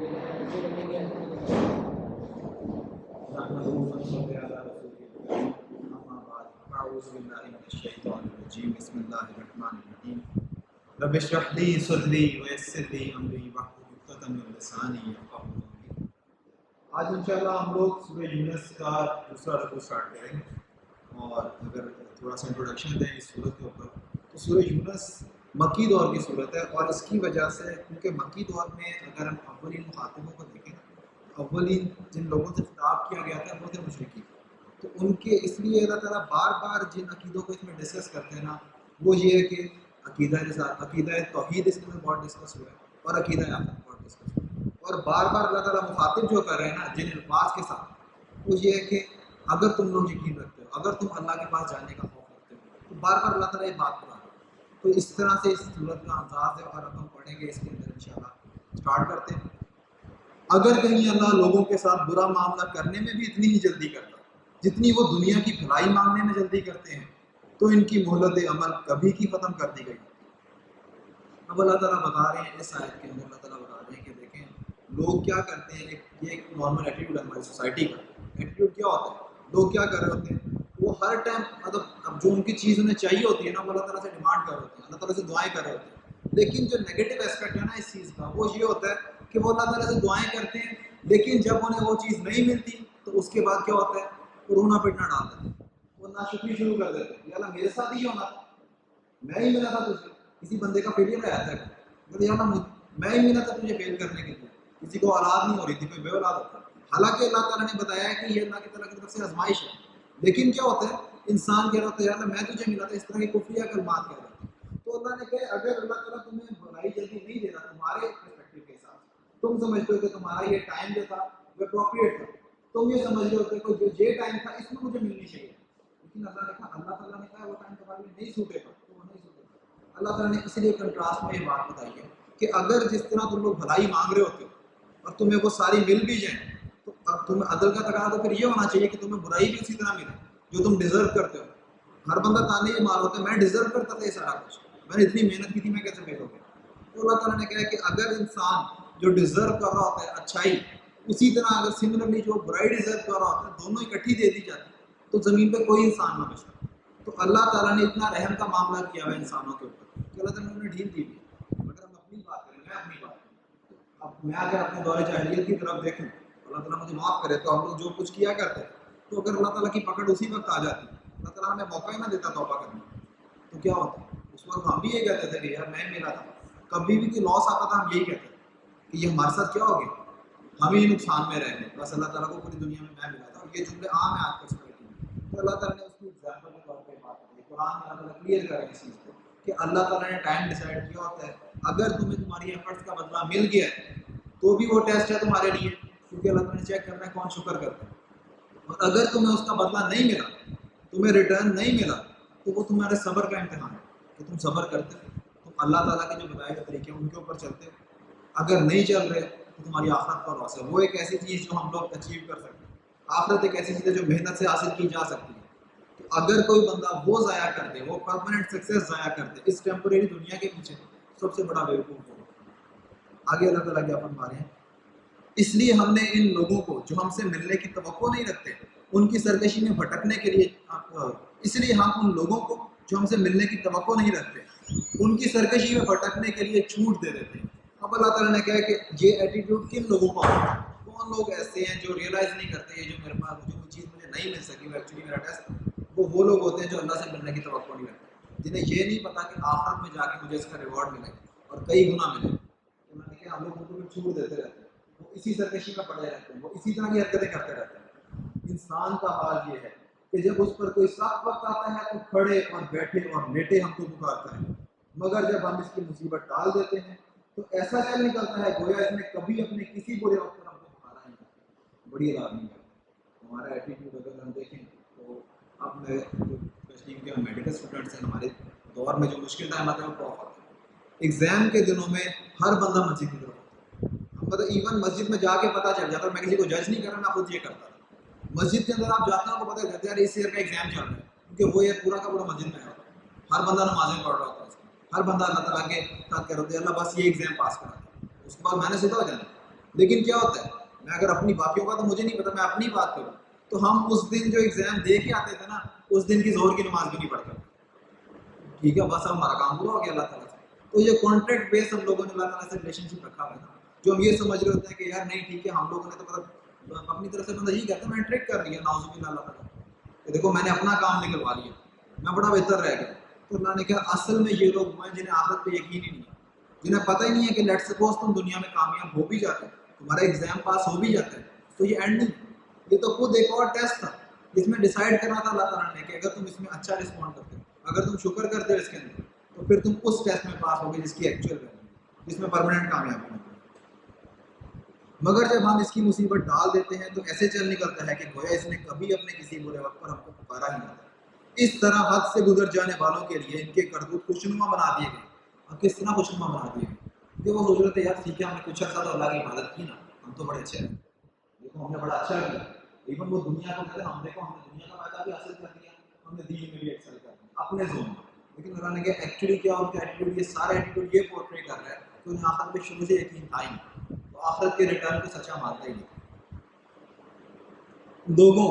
بسم اللہ الرحمن الرحیم رب اشرح لی صدری ویسر لی امری واحلل عقدۃ من لسانی یفقہوا قولی۔ آج انشاءاللہ ہم لوگ سورہ یونس کا دوسرا رکوع اسٹارٹ کریں گے، اور اگر تھوڑا سا انٹروڈکشن دیں اس سورت کے اوپر تو سورہ یونس مکی دور کی صورت ہے، اور اس کی وجہ سے کیونکہ مکی دور میں اگر ہم اولین مخاطبوں کو دیکھیں اولین جن لوگوں سے خطاب کیا گیا تھا وہ تھے مشرکین، تو ان کے اس لیے اللہ تعالیٰ بار بار جن عقیدوں کو اس میں ڈسکس کرتے ہیں نا وہ یہ ہے کہ عقیدہ توحید اس میں بہت ڈسکس ہوا ہے، اور عقیدہ آخرت بہت ڈسکس ہوا ہے، اور بار بار اللہ تعالیٰ مخاطب جو کر رہے ہیں نا جن الفاظ کے ساتھ وہ یہ ہے کہ اگر تم لوگ یقین رکھتے ہو، اگر تم اللہ کے پاس جانے کا خوف رکھتے ہو، تو بار بار اللہ تعالیٰ یہ بات کرا رہا ہے۔ تو اس طرح سے اس صورت کا انداز ہے، اور اب ہم پڑھیں گے اس کے اندر انشاءاللہ اسٹارٹ کرتے ہیں۔ اگر کہیں اللہ لوگوں کے ساتھ برا معاملہ کرنے میں بھی اتنی ہی جلدی کرتا جتنی وہ دنیا کی بھلائی مانگنے میں جلدی کرتے ہیں، تو ان کی مہلت عمل کبھی کی ختم کر دی گئی۔ اب اللہ تعالیٰ بتا رہے ہیں اس آیت کے اندر، اللہ تعالیٰ بتا رہے ہیں کہ دیکھیں لوگ کیا کرتے ہیں، یہ ایک نارمل ایٹیٹیوڈ ہے ہماری سوسائٹی کا۔ ایٹیٹیوڈ کیا ہوتا ہے؟ لوگ کیا کر رہے ہوتے ہیں، وہ ہر ٹائم مطلب اب جو ان کی چیز انہیں چاہیے ہوتی ہے نا وہ اللہ تعالیٰ سے ڈیمانڈ کر رہے ہوتے ہیں، اللہ تعالیٰ سے دعائیں کر رہے ہوتے ہیں، لیکن جو نیگیٹو اسپیکٹ ہے نا اس چیز کا وہ یہ ہوتا ہے کہ وہ اللہ تعالیٰ سے دعائیں کرتے ہیں، لیکن جب انہیں وہ چیز نہیں ملتی تو اس کے بعد کیا ہوتا ہے، رونا پٹنا ڈال دیتے ہیں، وہ ناشکری شروع کر دیتے ہیں، یا اللہ میرے ساتھ ہی ہونا تھا، میں ہی ملا تھا تجھے۔ کسی بندے کا فیلئر آیا تھا کہ یا اللہ میں ہی ملا تھا تجھے فیل کرنے کے لیے، کسی کو اولاد نہیں ہو رہی تھی، کوئی بے اولاد ہوتا۔ حالانکہ اللہ تعالیٰ نے بتایا ہے کہ یہ اللہ کی طرف سے آزمائش ہے، لیکن کیا ہوتا ہے انسان کہہ رہا ہوتا ہے یا اللہ میں تجھے ملا تھا، اس طرح کی کفریہ کلمات کہہ رہا تھا۔ تو اللہ نے کہا اگر اللہ تعالیٰ تمہیں بھلائی جلدی نہیں دے رہا تمہارے پرسپیکٹو کے حساب سے، تم سمجھتے ہو کہ تمہارا یہ ٹائم جو تھا وہ اپروپریٹ تھا، تم یہ سمجھ رہے ہوتے کہ جو یہ ٹائم تھا اس میں مجھے ملنی چاہیے، لیکن اللہ نے کہا اللہ تعالیٰ نے کہا وہ ٹائم تمہارے لیے نہیں سوٹے گا تو وہ نہیں سوٹے گا۔ اللہ تعالیٰ نے اس لیے کنٹراسٹ میں یہ بات بتائی ہے کہ اگر جس طرح تم لوگ بھلائی مانگ رہے ہوتے ہو اور تمہیں وہ ساری مل بھی جائیں، تو اب تمہیں عدل کا تقاضا تو پھر یہ ہونا چاہیے کہ تمہیں برائی بھی اسی طرح ملے جو تم ڈیزرو کرتے ہو۔ ہر بندہ تانے یہ مار ہوتا ہے میں ڈیزرو کرتا تھا یہ سارا کچھ، میں نے اتنی محنت کی تھی، میں کیسے فیل ہو گیا؟ تو اللہ تعالیٰ نے کہا کہ اگر انسان جو ڈیزرو کر رہا ہوتا ہے اچھائی، اسی طرح اگر سملرلی جو برائی ڈیزرو کر رہا ہوتا ہے دونوں اکٹھی دے دی جاتی تو زمین پہ کوئی انسان نہ بچتا۔ تو اللہ تعالیٰ نے اتنا رحم کا معاملہ کیا ہوا ہے انسانوں کے اوپر کہ اللہ تعالیٰ نے انہیں ڈھیل دی ہوئی ہے۔ اگر ہم اپنی بات کریں، میں اپنی بات کروں، اب میں اگر اپنے دور جاہلیت کی طرف دیکھوں، اللہ تعالیٰ مجھے معاف کرے، تو ہم لوگ جو کچھ کیا کرتے تو اگر اللہ تعالیٰ کی پکڑ اسی وقت آ جاتی، اللہ تعالیٰ ہمیں موقع ہی نہ دیتا توبہ کرنے تو کیا ہوتا؟ اس وقت ہم بھی یہ کہتے تھے کہ یار میں میرا تھا، کبھی بھی کوئی لاس آتا تھا ہم یہی کہتے کہ یہ ہمارے ساتھ کیا ہو گیا، ہم ہی نقصان میں رہ گئے، بس اللہ تعالیٰ کو پوری دنیا میں ملا تھا۔ اور یہ جملے عام ہیں آج کے سوسائٹی میں، تو اللہ تعالیٰ نے اس کی ایگزامپل کے طور پہ بات کی۔ قرآن میں اللہ تعالیٰ کلیئر کر رہے ہیں اس چیز کو کہ اللہ تعالیٰ نے ٹائم ڈیسائیڈ کیا ہوتا ہے، اگر تمہیں تمہاری ایفرٹس کا بدلہ مل گیا ہے تو بھی وہ ٹیسٹ ہے تمہارے لیے، کیونکہ اللہ تعالیٰ نے چیک کرنا ہے کون شکر کرتا ہے، اور اگر تمہیں اس کا بدلہ نہیں ملا، تمہیں ریٹرن نہیں ملا، تو وہ تمہارے صبر کا امتحان ہے کہ تم صبر کرتے، تم اللہ تعالیٰ کے جو بتائے گئے طریقے ان کے اوپر چلتے، اگر نہیں چل رہے تو تمہاری آخرت کا لاس ہے۔ وہ ایک ایسی چیز جو ہم لوگ اچیو کر سکتے ہیں، آخرت ایک ایسی چیز ہے جو محنت سے حاصل کی جا سکتی ہے، تو اگر کوئی بندہ وہ ضائع کر دے، وہ پرماننٹ سکسیس ضائع کر دے اس ٹیمپریری دنیا کے پیچھے، سب سے بڑا بیوقوف ہوگا۔ آگے اللہ تعالیٰ کیا فرما رہے ہیں، اس لیے ہم نے ان لوگوں کو جو ہم سے ملنے کی توقع نہیں رکھتے ان کی سرکشی میں بھٹکنے کے لیے، اس لیے ہم ان لوگوں کو جو ہم سے ملنے کی توقع نہیں رکھتے ان کی سرکشی میں بھٹکنے کے لیے چھوٹ دے دیتے ہیں۔ اب اللہ تعالیٰ نے کہا کہ یہ ایٹیٹیوڈ کن لوگوں کا ہوتا ہے؟ کون لوگ ایسے ہیں جو ریئلائز نہیں کرتے یہ جو میرے پاس جو چیز مجھے نہیں مل سکی وہ ایکچولی میرا ٹیسٹ، وہ لوگ ہوتے ہیں جو اللہ سے ملنے کی توقع نہیں رکھتے، جنہیں یہ نہیں پتا کہ آخرت میں جا کے مجھے اس کا ریوارڈ ملے گا اور کئی گنا ملے گا۔ اللہ نے کہا ہم لوگ ان کو چھوٹ دیتے رہتے ہیں، وہ اسی سرکشی میں پڑے رہتے ہیں، وہ اسی طرح کی حرکتیں کرتے رہتے ہیں۔ انسان کا حال یہ ہے کہ جب اس پر کوئی سخت وقت آتا ہے تو کھڑے اور بیٹھے اور لیٹے ہم کو پکارتا ہے، مگر جب ہم اس کی مصیبت ٹال دیتے ہیں تو ایسا چل نکلتا ہے گویا اس نے کبھی اپنے کسی برے وقت پر ہم کو پکارا نہیں تھا۔ بڑی علامت ہے ہمارا ایٹیٹیوڈ اگر ہم دیکھیں تو اب میں اسپیشلی کیونکہ ہم میڈیکل اسٹوڈنٹس ہیں، ہمارے دور میں جو مشکل ٹائم آتا ہے وہ بہت ہوتا ہے۔ ایگزام کے دنوں میں ہر بندہ مسجد کی طرف ہوتا ہے، مطلب ایون مسجد میں جا کے پتہ چل جاتا ہے، میں کسی کو جج نہیں کر رہا، میں خود یہ کرتا تھا۔ مسجد کے اندر آپ جاتے ہیں آپ کو پتہ چلتا ہے یار اس ایئر کا ایگزام چل رہا ہے، کیونکہ وہ یہ پورا کا پورا مسجد میں ہوتا ہے، ہر بندہ نمازیں پڑھ رہا ہوتا ہے، ہر بندہ اللہ تعالیٰ کے ساتھ کہہ رہا ہوتا ہے اللہ بس یہ ایگزام پاس کرا، اس کے بعد میں نے سیدھا ہو جانا۔ لیکن کیا ہوتا ہے، میں اگر اپنی باقیوں کا تو مجھے نہیں پتا، میں اپنی بات کروں تو ہم اس دن جو ایگزام دے کے آتے تھے نا، اس دن کی زہر کی نماز بھی نہیں پڑھتے، ٹھیک ہے، بس ہمارا کام پورا ہو گیا اللہ تعالیٰ سے. تو یہ کانٹریکٹ بیس ہم لوگوں نے اللہ تعالیٰ سے ریلیشن شپ رکھا ہوا ہے، جو ہم یہ سمجھ رہے ہوتے ہیں کہ یار نہیں ٹھیک ہے، ہم لوگوں نے تو مطلب اپنی طرف سے بندہ یہی کہتا ہے میں نے ٹریک کر لیا، ناؤزو باللہ اللہ تعالیٰ کہ دیکھو میں نے اپنا کام نکلوا لیا، میں بڑا بہتر رہ گیا. تو اللہ نے کہا اصل میں یہ لوگ ہوئے ہیں جنہیں آخرت پہ یقین ہی نہیں ہے، جنہیں پتہ ہی نہیں ہے کہ لیٹ سپوز تم دنیا میں کامیاب ہو بھی جاتے تمہارا ایگزام پاس ہو بھی جاتا ہے تو یہ اینڈ نہیں، یہ تو خود ایک اور ٹیسٹ تھا جس میں ڈیسائیڈ کرنا تھا اللہ تعالیٰ نے کہ اگر تم اس میں اچھا رسپونڈ کرتے ہو، اگر تم شکر کرتے ہو اس کے اندر، تو پھر تم اس ٹیسٹ میں پاس ہوگے جس کی ایکچوئل ویلیو، جس میں پرماننٹ کامیابی ہوگی. مگر جب ہم اس کی مصیبت ڈال دیتے ہیں تو ایسے چل نکلتا ہے کہ گویا اس نے کبھی اپنے کسی برے وقت پر ہم کو پکارا ہی نہ تھا. اس طرح حد سے گزر جانے والوں کے لیے ان کے کرتوت خوشنما بنا دیے گئے. اور کس طرح خوشنما بنا دیے گئے کہ وہ سوچ رہے تھے یار ٹھیک ہے ہم نے کچھ عرصہ تو اللہ کی عبادت کی نا، ہم تو بڑے اچھے ہیں، دیکھو ہم نے بڑا اچھا کیا. ایون وہ دنیا کو کہتے ہیں ہم دیکھو ہم نے دنیا کا فائدہ بھی حاصل کر لیا، ہم نے دین میں بھی ایکسل کر لیا اپنے زون میں. لیکن اللہ نے کہا ایکچولی کیا ان کا ایٹیٹیوڈ، یہ سارا ایٹیٹیوڈ یہ پورٹری کر رہا ہے کہ انہیں آخرت میں شروع سے یقین تھا ہی نہیں، تو آخرت کے ریٹرن کو سچا مانتا ہی نہیں. لوگوں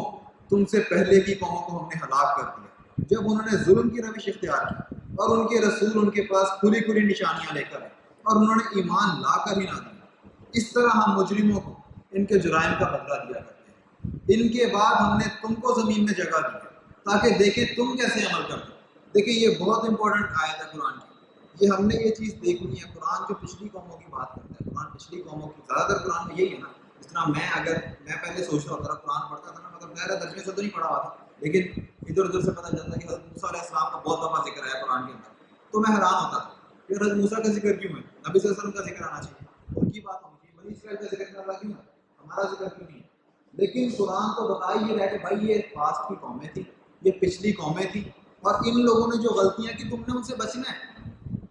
تم سے پہلے کی قوموں کو ہم نے ہلاک کر دیا جب انہوں نے ظلم کی روش اختیار کی، اور ان کے رسول ان کے پاس کھلی کھلی نشانیاں لے کر آئے اور انہوں نے ایمان لا کر ہی نہ دیا. اس طرح ہم مجرموں کو ان کے جرائم کا بدلہ دیا کرتے ہیں. ان کے بعد ہم نے تم کو زمین میں جگہ دی تاکہ دیکھیں تم کیسے عمل کرتے ہو. دیکھیں یہ بہت امپورٹنٹ آیت ہے قرآن کی، یہ ہم نے یہ چیز دیکھنی ہے. قرآن جو پچھلی قوموں کی بات کرتا ہے، قرآن پچھلی قوموں کی، زیادہ تر قرآن میں یہی ہے نا. جس طرح میں پہلے سوچتا ہوتا تھا قرآن پڑھتا تھا نا، مطلب میرا درجے سے تو نہیں پڑھا ہوا تھا، لیکن ادھر ادھر سے پتہ چلتا ہے کہ حضرت موسیٰ علیہ السلام کا بہت دفعہ ذکر ہے قرآن کے اندر. تو میں حیران ہوتا تھا کہ حضرت موسیٰ کا ذکر کیوں ہے، نبی صلی اللہ علیہ وسلم کا ذکر آنا چاہیے، ان کی بات ہونی چاہیے، بنی اسرائیل کا ذکر کرنا کیوں ہے، ہمارا ذکر کیوں نہیں ہے. لیکن قرآن تو بتا ہی رہا ہے کہ بھائی یہ پاسٹ کی قومیں تھیں، یہ پچھلی قومیں تھیں، اور ان لوگوں نے جو غلطیاں کی تم نے ان سے بچنا ہے.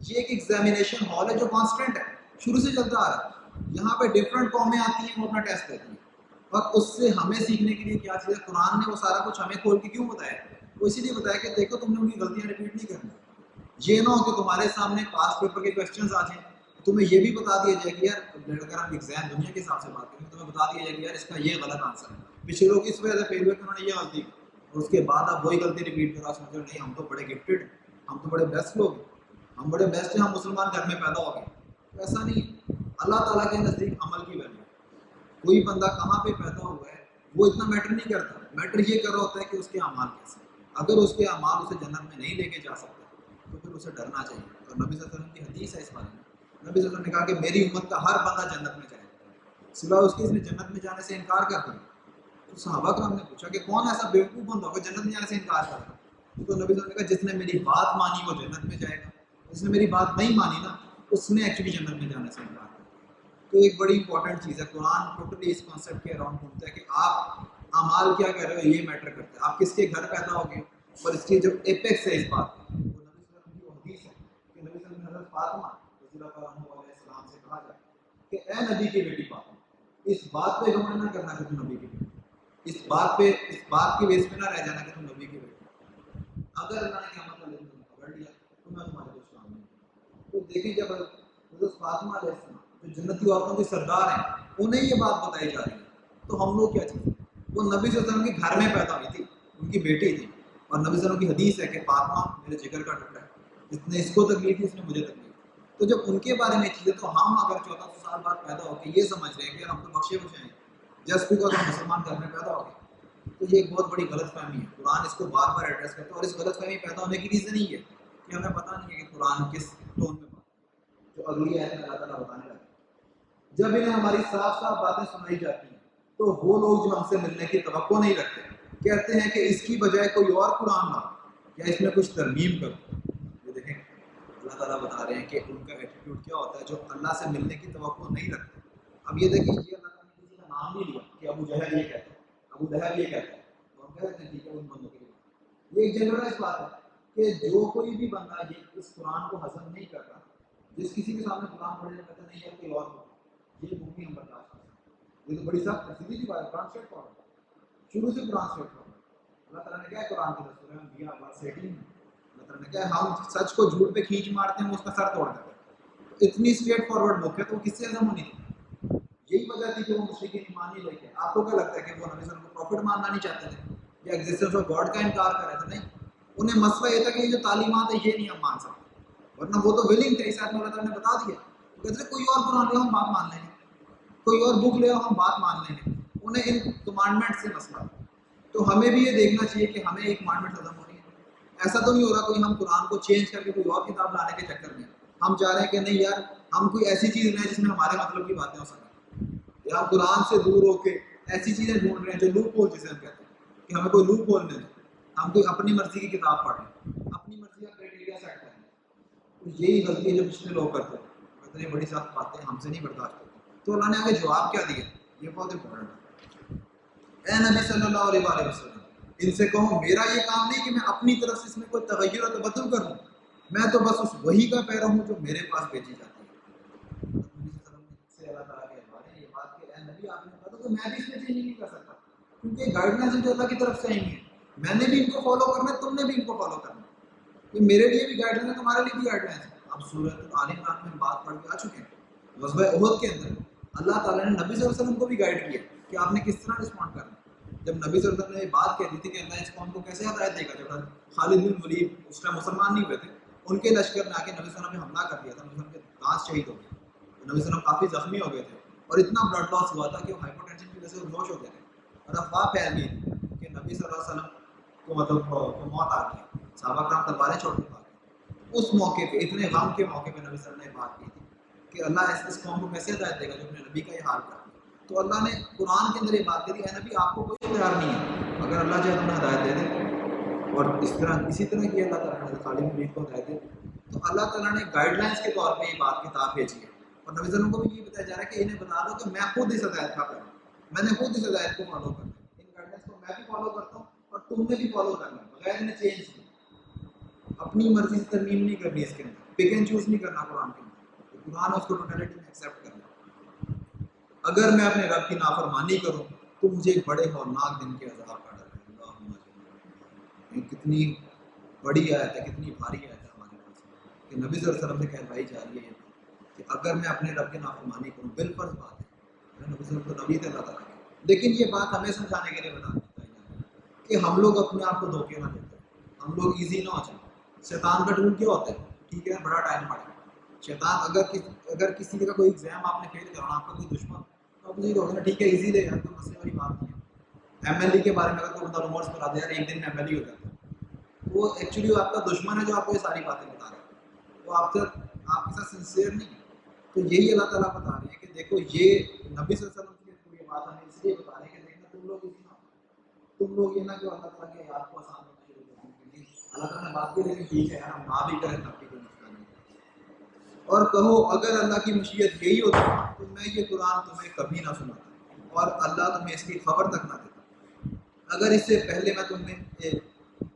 یہ ایک ایگزامینیشن ہال ہے جو کانسٹنٹ ہے، شروع سے چلتا آ رہا ہے. یہاں پہ ڈفرینٹ قومیں آتی ہیں، وہ اپنا ٹیسٹ دیتی ہیں، اور اس سے ہمیں سیکھنے کے لیے کیا چیز ہے. قرآن نے وہ سارا کچھ ہمیں کھول کے کیوں بتایا؟ وہ اسی لیے بتایا کہ دیکھو تم نے ان کی غلطیاں ریپیٹ نہیں کرنی. یہ نہ ہو کہ تمہارے سامنے پاس پیپر کے کویسچنز آ جائیں، تمہیں یہ بھی بتا دیا جائے کہ یار اگر ہم ایگزام دنیا کے حساب سے بات کریں تو تمہیں بتا دیا جائے کہ یار اس کا یہ غلط آنسر ہے، پچھلے لوگ اس وجہ سے فیل ہوئے کہ انہوں نے یہ غلطی کی، اور اس کے بعد آپ وہی غلطی ریپیٹ کرو، سمجھو نہیں ہم تو بڑے گفٹڈ ہیں، ہم تو بڑے بیسٹ لوگ ہیں، ہم بڑے بیسٹ ہیں، ہم مسلمان گھر میں پیدا ہو گئے. تو ایسا نہیں ہے. اللہ تعالیٰ کے نزدیک عمل کی ویلیو، کوئی بندہ کہاں پہ پیدا ہوا ہے وہ اتنا میٹر نہیں کرتا. میٹر یہ کر رہا ہوتا ہے کہ اس کے اعمال کیسے. اگر اس کے اعمال اسے جنت میں نہیں لے کے جا سکتے تو پھر اسے ڈرنا چاہیے. اور نبی صلی اللہ علیہ وسلم کی حدیث ہے اس بارے میں، نبی صلی اللہ علیہ وسلم نے کہا کہ میری امت کا ہر بندہ جنت میں جائے گا سوائے اس کے اس نے جنت میں جانے سے انکار کر دیا. تو صحابہ کرام نے پوچھا کہ کون ایسا بیوقوف بندہ ہوگا جنت میں جانے سے انکار کرتا. تو نبی صلی اللہ علیہ وسلم نے کہا جس نے میری بات مانی وہ جنت میں جائے گا، جس نے میری بات نہیں مانی نا اس نے ایکچولی جنت میں جانے سے انکار کیا. تو ایک بڑی امپورٹنٹ چیز ہے. قرآن ٹوٹلی اس کانسیپٹ کے اراؤنڈ گھومتا ہے کہ آپ اعمال کیا کر رہے ہو یہ میٹر کرتا ہے. آپ کس کے گھر پیدا ہو گئے، اور اس کی جو ایپیکس ہے اس بات کا، وہ نبی صلی اللہ علیہ وسلم کی وہ حدیث ہے کہ نبی صلی اللہ علیہ وسلم نے حضرت فاطمہ رضی اللہ عنہ علیہ السلام سے کہا جائے کہ اے نبی کی بیٹی فاطمہ، اس بات پہ گمان نہ کرنا کہ تم نبی کی بیٹی، اس بات کی بیس پہ نہ رہ جانا کہ تم نبی کی بیٹی. اگر اللہ نے قیامت والے دن تمہیں پکڑ لیا تو میں تمہارے کچھ کام نہیں. تو دیکھیں جب حضرت فاطمہ علیہ السلام جو جنتی عورتوں کے سردار ہیں انہیں یہ بات بتائی جا رہی ہے، تو ہم لوگ کیا چیزیں. وہ نبی صلی اللہ علیہ وسلم کے گھر میں پیدا ہوئی تھی، ان کی بیٹی تھی، اور نبی صلی اللہ علیہ وسلم کی حدیث ہے کہ فاطمہ میرے جگر کا ٹکڑا ہے، جس نے اس کو تکلیف دی اس نے مجھے تکلیف دی. تو جب ان کے بارے میں چیزیں، تو ہم اگر 1400 سال بعد پیدا ہو کے یہ سمجھ رہے ہیں کہ ہم تو بخشے بخشے ہیں جسٹ بیکاز ہم مسلمان گھر میں پیدا ہو گئے، تو یہ ایک بہت بڑی غلط فہمی ہے. قرآن اس کو بار بار ایڈریس کرتا ہے، اور اس غلط فہمی پیدا ہونے کی ریزن ہی ہے کہ ہمیں پتہ نہیں ہے کہ قرآن کس ٹون میں بات، جو اگلی آیت میں اللہ تعالیٰ بتانے لگا. جب انہیں ہماری صاف صاف باتیں سنائی جاتی ہیں تو وہ لوگ جو ہم سے ملنے کی توقع نہیں رکھتے کہتے ہیں کہ اس کی بجائے کوئی اور قرآن لاؤ یا اس میں کچھ ترمیم کرو. یہ دیکھیں اللہ تعالیٰ بتا رہے ہیں کہ ان کا ایٹیٹیوڈ کیا ہوتا ہے جو اللہ سے ملنے کی توقع نہیں رکھتے. اب یہ دیکھیں یہ اللہ تعالیٰ نے کسی کا نام نہیں لیا کہ ابو جہل یہ کہتا ہے، ابو لہب یہ کہتا ہے، تو ہم کہتے ہیں ٹھیک ہے ان بندوں کے لیے. یہ ایک جنرلائز بات ہے کہ جو کوئی بھی بندہ یہ اس قرآن کو ہضم نہیں کرتا، جس کسی کے سامنے قرآن پڑھنے کہتا نہیں ہے کوئی اور ہو، یہ مووی ہم برداشت کر سکتے ہیں. یہ تو بڑی سخت ہے، سیدھی سی بات ہے. قرآن اسٹریٹ فارورڈ ہے، شروع سے قرآن اسٹریٹ فارورڈ ہے. اللہ تعالیٰ نے کیا ہے قرآن کے دستور انبیاء ورس 18 میں اللہ تعالیٰ نے کیا ہے ہم سچ کو جھوٹ پہ کھینچ مارتے ہیں وہ اس کا سر توڑ دیتے ہیں. اتنی اسٹریٹ فارورڈ بک ہے تو وہ کس سے ہضم ہونی تھی. یہی وجہ تھی کہ وہ مشرکین ایمان نہیں لے کے. آپ کو کیا لگتا ہے کہ وہ نبی صلی اللہ علیہ وسلم کو پروفٹ ماننا نہیں چاہتے تھے یا ایگزسٹنس آف گاڈ کا انکار کر رہے تھے؟ نہیں، انہیں مسئلہ یہ تھا کہ یہ جو تعلیمات ہے یہ نہیں ہم مان سکتے، ورنہ وہ تو ولنگ تھے. اس آیت میں اللہ تعالیٰ نے بتا دیا. وہ کہتے تھے کوئی اور قرآن لے ہم بات مان لیں گے، کوئی اور بک لے ہم بات مان لیں گے. انہیں ان کمانڈمنٹ سے مسئلہ تھا. تو ہمیں بھی یہ دیکھنا چاہیے کہ ہمیں ایک کمانڈمنٹ ختم ہو رہی ہے. ایسا تو نہیں ہو رہا کوئی ہم قرآن کو چینج کر کے کوئی اور کتاب لانے کے چکر میں ہم چاہ رہے ہیں کہ نہیں یار ہم کوئی ایسی چیز لیں جس میں ہمارے مطلب کی باتیں ہو سکیں، یا ہم قرآن سے دور ہو کے ایسی چیزیں ڈھونڈ رہے ہیں جو لوپ ہول جسے ہم کہتے ہیں کہ ہمیں کوئی لوپ ہول نہیں دے، ہم کوئی اپنی مرضی کی کتاب پڑھ لیں، اپنی مرضی کا کرائٹیریا سیٹ کریں. تو یہی غلطی ہے جو پچھلے لوگ کرتے ہیں. کہتے ہیں بڑی سخت باتیں ہم سے نہیں برداشت ہوتی. تو اللہ نے آگے جواب کیا دیا، یہ بہت امپورٹنٹ ہے. اے نبی صلی اللہ علیہ وآلہ وسلم، ان سے کہو میرا یہ کام نہیں کہ میں اپنی طرف سے اس میں کوئی تغیر و تبدل کروں، میں تو بس اس وحی کا پیرو ہوں جو میرے پاس بھیجی جاتی ہے. نبی صلی اللہ علیہ وسلم سے اللہ تعالیٰ کے بارے میں یہ بات کہ اے نبی آپ نے کہا تو میں بھی اس میں چینج نہیں کر سکتا، کیونکہ گائیڈ لائنس جو اللہ کی طرف سے آئی ہیں میں نے بھی ان کو فالو کرنا ہے، تم نے بھی ان کو فالو کرنا ہے. یہ میرے لیے بھی گائیڈ لائن ہے، تمہارے لیے بھی گائیڈ لائن ہے. اب سورۃ آل عمران میں بات پڑھ کے آ چکے ہیں. غزوہ احد کے اندر اللہ تعالیٰ نے نبی صلی اللہ علیہ وسلم کو بھی گائیڈ کیا کہ آپ نے کس طرح رسپونڈ کرنا. جب نبی صلی اللہ علیہ وسلم نے یہ بات کہہ دی تھی کہ اللہ اس قوم کو کیسے ہدایت دے گا، جب خالد بن ولید اس ٹائم مسلمان نہیں ہوئے تھے، ان کے لشکر نے آ کے نبی صلی اللہ علیہ وسلم نے حملہ کر دیا تھا. نبی صلی اللہ علیہ وسلم کے دانت شہید ہو گئے، نبی صلی اللہ علیہ وسلم کافی زخمی ہو گئے تھے اور اتنا بلڈ لاس ہوا تھا کہ وہ ہائپر ٹینشن کی وجہ سے بےہوش ہو گئے تھے. اور افواہ پھیل گئی کہ نبی صلی اللہ علیہ وسلم کو کو موت آ گئی، صحابہ کرام تلواریں چھوڑ کے بھاگ گئے. اس موقع پہ اتنے غم کے موقع پہ نبی صلی اللہ علیہ وسلم نے بات کی تھی کہ اللہ اس قوم کو کیسے ہدایت دے گا جو اپنے نبی کا یہ حال کر. تو اللہ نے قرآن کے اندر یہ بات کہی، اے نبی آپ کو کوئی اختیار نہیں ہے، اگر اللہ چاہے تو انہیں ہدایت دے دے. اور اسی طرح کی اللہ تعالیٰ نے خالد بن ولید کو ہدایت دے. تو اللہ تعالیٰ نے گائیڈ لائنس کے طور پہ یہ بات کتاب بھیجی ہے. اور نبی صلی اللہ علیہ وسلم کو بھی یہ بتایا جا رہا ہے کہ انہیں بتا دو کہ میں خود اس ہدایت کا کروں، میں نے خود اس ہدایت کو فالو کرنا ہے. ان گائیڈ لائنس کو میں بھی فالو کرتا ہوں اور تم نے بھی فالو کرنا ہے، بغیر انہیں چینج کی. اپنی مرضی سے ترمیم نہیں کرنی، اس کے اندر پک اینڈ چوز نہیں کرنا. قرآن کے اندر قرآن اس کو ٹوٹیلٹی میں ایکسیپٹ کرنا. اگر میں اپنے رب کی نافرمانی کروں تو مجھے ایک بڑے ہولناک دن کے عذاب کا ڈر ہے. اللہم اجرنی. کتنی بڑی آیت ہے، کتنی بھاری آیت ہے ہمارے پاس کہ نبی صلی اللہ علیہ وسلم سے کہلوائی جا رہی ہے کہ اگر میں اپنے رب کی نافرمانی کروں، بالفرض بات ہے، نبی صلی اللہ علیہ وسلم کو نبی تھے اللہ تعالیٰ کے، لیکن یہ بات ہمیں سمجھانے کے لیے بتائی جا رہی ہے کہ ہم لوگ اپنے آپ کو دھوکے نہ دیتے، ہم لوگ ایزی نہ ہو جائیں. شیطان کا ٹول کیا ہوتا ہے؟ ٹھیک ہے بڑا ٹائم پڑے. شیطان اگر کسی کا کوئی ایگزام آپ نے فیل کرنا، آپ کا کوئی دشمن، تو آپ مجھے کہو گے ٹھیک ہے ایزی لے یار، کوئی مسئلے والی بات نہیں ہے. ایم ایل ای کے بارے میں اگر کوئی بندہ رومرس بتا دے یار ایک دن میں ایم ایل ای ہو جاتا ہے، وہ ایکچولی آپ کا دشمن ہے جو آپ کو یہ ساری باتیں بتا رہا ہے، وہ آپ کے ساتھ سنسیئر نہیں ہے. تو یہی اللہ تعالیٰ بتا رہے ہیں کہ دیکھو یہ نبی صلی اللہ علیہ وسلم کی یہ بات ہمیں اس لیے بتا رہے ہیں کہ دیکھنا تم لوگ ایزی نہ ہو، تم لوگ یہ نہ کہ اللہ تعالیٰ کے یاد کو آسان کرنا شروع کریں کہ اللہ تعالیٰ نے بات کی لیکن ٹھیک ہے یار ہم نہ بھی کریں تب بھی کوئی مسئلہ نہیں. اور کہو اگر اللہ کی مشیت یہی ہوتی تو میں یہ قرآن تمہیں کبھی نہ سناتا اور اللہ تمہیں اس کی خبر تک نہ دیتا. اگر اس سے پہلے میں تمہیں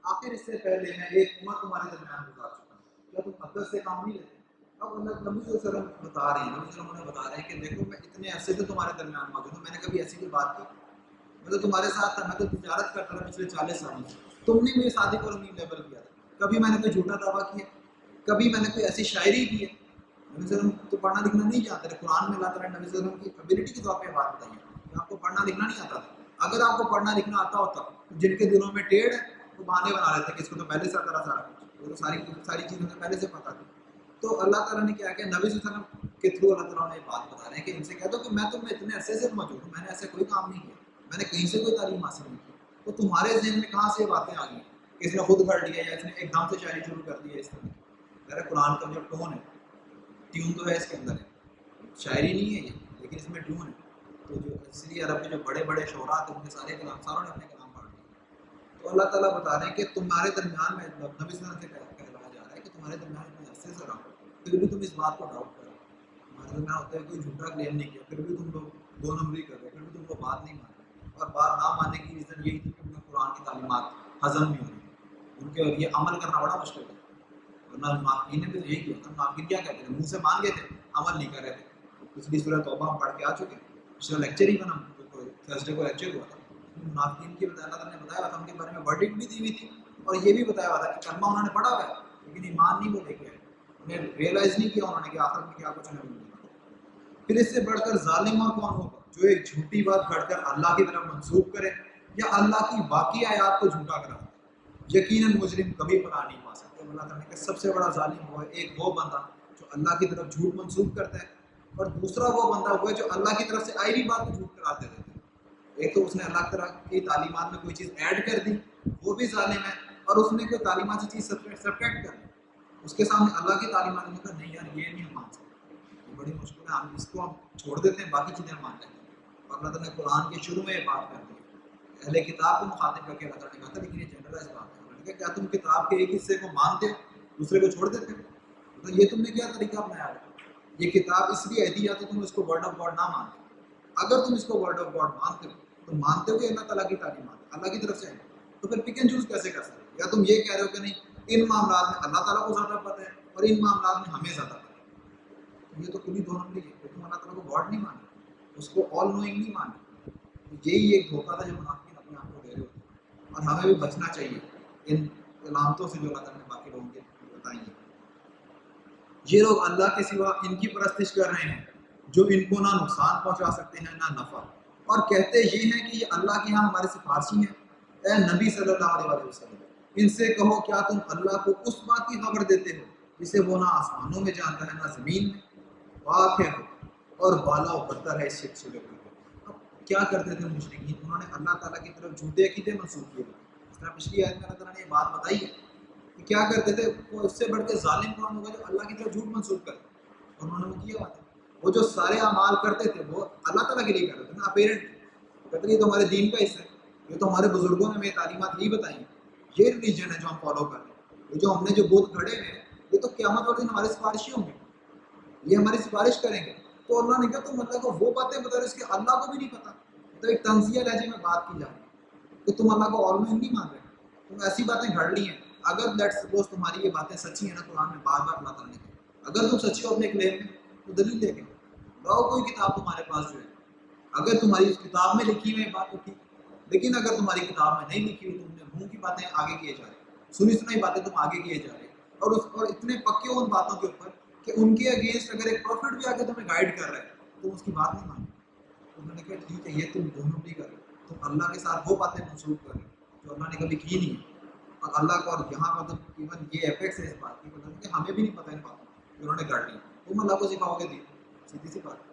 آخر اس سے پہلے میں ایک عمر تمہارے درمیان گزار چکا ہوں، کیا تم حدت سے کام نہیں لیتے؟ اب اللہ نبی صلی اللہ علیہ وسلم بتا رہے ہیں، نبی صلی اللہ علیہ وسلم بتا رہے ہیں کہ دیکھو میں اتنے عرصے سے تمہارے درمیان موجود ہوں، میں نے کبھی ایسی کوئی بات کی؟ میں تو تمہارے ساتھ تھا، میں تو تجارت کرتا تھا پچھلے 40 سالوں سے. تم نے مجھے صادق اور امین لیبل کیا تھا، کبھی میں نے کوئی جھوٹا دعویٰ کیا، کبھی میں نے کوئی ایسی شاعری کی ہے؟ نبی صلی اللہ علیہ وسلم تو پڑھنا لکھنا نہیں جانتے تھے. قرآن میں اللہ تعالیٰ نے نبی صلی اللہ علیہ وسلم کی ابیلٹی کے طور پہ بات بتائی ہے کہ آپ کو پڑھنا لکھنا نہیں آتا تھا. اگر آپ کو پڑھنا لکھنا آتا ہوتا تو جن کے دلوں میں ٹیڑھ ہے وہ بہانے بنا لیتے کہ اس کو تو پہلے سے آتا رہا سارا کچھ، وہ تو ساری چیزیں تو پہلے سے پتہ تھی. تو اللہ تعالیٰ نے کیا کہ نبی صلی اللہ علیہ وسلم کے تھرو اللہ تعالیٰ نے یہ بات بتا رہے ہیں کہ ان سے کہہ دو کہ میں تمہیں اتنے عرصے سے موجود ہوں، میں نے ایسے کوئی کام نہیں کیا، میں نے کہیں سے کوئی تعلیم حاصل نہیں کی. تو تمہارے ذہن میں کہاں سے یہ باتیں آ گئی کہ اس نے خود گھڑ لیا یا اس نے ایک دم سے شاعری شروع کر دی ہے؟ اس طرح میرا قرآن کا جو ٹون ہے، ٹیون تو ہے اس کے اندر ہے، شاعری نہیں ہے یہ، لیکن اس میں ٹیون ہے. تو جو اس لیے عرب کے جو بڑے بڑے شعراء تھے ان کے سارے کلام ساروں نے اپنے کلام پڑھ لیے. تو اللہ تعالیٰ بتا رہے ہیں کہ تمہارے درمیان میں نبی صلی اللہ علیہ وسلم سے کہلایا جا رہا ہے کہ تمہارے درمیان اتنے عرصے سے رہا پھر بھی تم اس بات کو ڈاؤٹ کرو. ہمارے درمیان ہوتا ہے کوئی جھوٹا کلیم نہیں کیا پھر بھی تم لوگ دو نمبری کر رہے، پھر بھی تم کو بات نہیں مان رہے. اور بات نہ ماننے کی ریزن یہی تھی کہ انہیں قرآن کی تعلیمات ہضم نہیں ہو رہی، ان کے یہ عمل کرنا بڑا مشکل ہے. ورنہ منافقین نے بھی تو یہی کیا تھا. منافقین کیا کہتے ہیں؟ منہ سے مان گئے تھے، عمل نہیں کر رہے تھے. پچھلی سورہ توبہ ہم پڑھ کے آ چکے ہیں، پچھلا لیکچر ہی بنا تھرسڈے کو لیکچر ہوا تھا. منافقین کی اللہ تعالیٰ نے بتایا تھا، ان کے بارے میں ورڈکٹ بھی دی ہوئی تھی اور یہ بھی بتایا ہوا تھا کہ کلمہ انہوں نے پڑھا ہوا ہے لیکن ایمان نہیں وہ لے کے آئے، انہیں ریئلائز نہیں کیا انہوں نے کہ آخر میں کیا کچھ انہیں ملنا. پھر اس سے بڑھ کر ظالم اور کون ہوگا جو ایک جھوٹی بات گھڑ کر اللہ کی طرف منسوخ کرے یا اللہ کی باقی آیات کو جھوٹا کرا دے۔ یقیناً مجرم کبھی فلاح نہیں پا سکتے۔ اللہ تعالیٰ نے سب سے بڑا ظالم وہ ہے ایک وہ بندہ جو اللہ کی طرف جھوٹ منسوخ کرتا ہے، اور دوسرا وہ بندہ وہ ہے جو اللہ کی طرف سے آئی ہوئی بات کو جھوٹ قرار دے دیتا ہے۔ ایک تو اس نے اللہ تعالیٰ کی تعلیمات میں کوئی چیز ایڈ کر دی، وہ بھی ظالم ہے، اور اس نے کوئی تعلیمات سے چیز سبٹریکٹ کر دی، اس کے سامنے اللہ کی تعلیمات نے کہا نہیں یار یہ نہیں ہم مان سکتے، یہ بڑی مشکل ہے، ہم اس کو ہم چھوڑ دیتے ہیں، باقی چیزیں مان لیتے ہیں۔ اور اللہ تعالیٰ نے قرآن کے شروع میں یہ بات کر دی، اہل کتاب کو مخاطب کر کے اللہ تعالیٰ نے کہا تھا، لیکن یہ جنرلائز بات ہے، انہوں نے کہا کیا تم کتاب کے ایک حصے کو مانتے ہو دوسرے کو چھوڑ دیتے ہو؟ تو یہ تم نے کیا طریقہ اپنایا ہے؟ یہ کتاب اس لیے ایسی ہے تو تم اس کو ورڈ آف گاڈ نہ مانتے، اگر تم اس کو ورڈ آف گاڈ مانتے ہو تو مانتے ہو کہ اللہ تعالیٰ کی تعلیمات اللہ کی طرف سے ہے، تو پھر پک اینڈ چوز کیسے کر سکتے ہو؟ یا تم یہ کہہ رہے ہو کہ نہیں ان معاملات میں اللہ تعالیٰ کو زیادہ پتہ ہے اور ان معاملات میں ہمیں زیادہ پتہ ہے، یہ تو کلی دو نمبری ہے، کہ تم اللہ تعالیٰ کو گاڈ نہیں مانتے، اس کو آل نوئنگ نہیں مانتے۔ تو یہی ایک دھوکہ تھا جو منافقین اپنے آپ کو دے رہے ہوتے ہیں، اور ہمیں بھی بچنا چاہیے ان علامتوں سے جو اللہ تعالیٰ نے باقی لوگوں کے بتائی ہیں۔ یہ لوگ اللہ کے سوا ان کی پرستش کر رہے ہیں جو ان کو نہ نقصان پہنچا سکتے ہیں نہ نفع، اور کہتے یہ ہیں کہ یہ اللہ کے ہاں ہمارے سفارشی ہیں۔ اے نبی صلی اللہ علیہ وسلم ان سے کہو کیا تم اللہ کو اس بات کی خبر دیتے ہو جسے وہ نہ آسمانوں میں جانتا ہے نہ زمین میں، واقع ہو اور بالا و برتر ہے اس شرک سے۔ اب کیا کرتے تھے مشرکین؟ انہوں نے اللہ تعالیٰ کی طرف جھوٹے عقیدے منسوخ کیے، اس طرح پچھلی آیت میں اللہ تعالیٰ نے یہ بات بتائی ہے کہ کیا کرتے تھے، وہ اس سے بڑھ کے ظالم کون ہوگا جو اللہ کی طرف جھوٹ منسوخ کرتے، اور انہوں نے وہ کیا بات ہے، وہ جو سارے اعمال کرتے تھے وہ اللہ تعالیٰ کے لیے کرتے تھے نا، اپیرنٹ کہتے یہ تو ہمارے دین کا حصہ ہے، یہ تو ہمارے بزرگوں نے ہمیں تعلیمات یہی بتائی ہیں، یہ ریلیجن ہے جو ہم فالو کر رہے ہیں، یہ جو ہم نے جو بت کھڑے ہوئے ہیں یہ تو قیامت والے دن ہمارے سفارشی ہوں گے، یہ ہماری سفارش کریں گے۔ تو اللہ نے کہا تم اللہ کو وہ باتیں بتا رہے اس کے اللہ کو بھی نہیں پتا، تو ایک تنزیہ لہجے میں بات کی جا رہی ہے کہ تم اللہ کو آل نہیں مان رہے، تم ایسی باتیں گھڑ لی ہیں۔ اگر لیٹس سپوز تمہاری یہ باتیں سچی ہیں نا، قرآن میں بار بار اللہ تعالیٰ نے کہا اگر تم سچی ہو اپنے کلیم میں تو دلیل لے کے لاؤ کوئی کتاب تمہارے پاس جو ہے، اگر تمہاری اس کتاب میں لکھی ہوئی بات تو ٹھیک، لیکن اگر تمہاری کتاب میں نہیں لکھی ہوئی، تم نے منہ کی باتیں آگے کیے جا رہے، سنی سنائی باتیں تم آگے کیے جا رہے، اور اتنے پکے ہو ان باتوں کے اوپر کہ ان کے اگینسٹ اگر ایک پروفٹ بھی آ کے تمہیں گائیڈ کر رہا ہے تو اس کی بات نہیں مانی۔ انہوں نے کہا ٹھیک ہے یہ تم دونوں بھی کر رہے ہو، تم اللہ کے ساتھ وہ باتیں منسوخ کر رہے ہو جو اللہ نے کبھی کی نہیں ہے، اور اللہ کو، اور یہاں پر ایون یہ ایپیکس ہے اس بات کی کہ ہمیں بھی نہیں پتہ ان باتوں جو انہوں نے گھڑ لی، تم اللہ کو سکھاؤ گے دین، سیدھی سی بات۔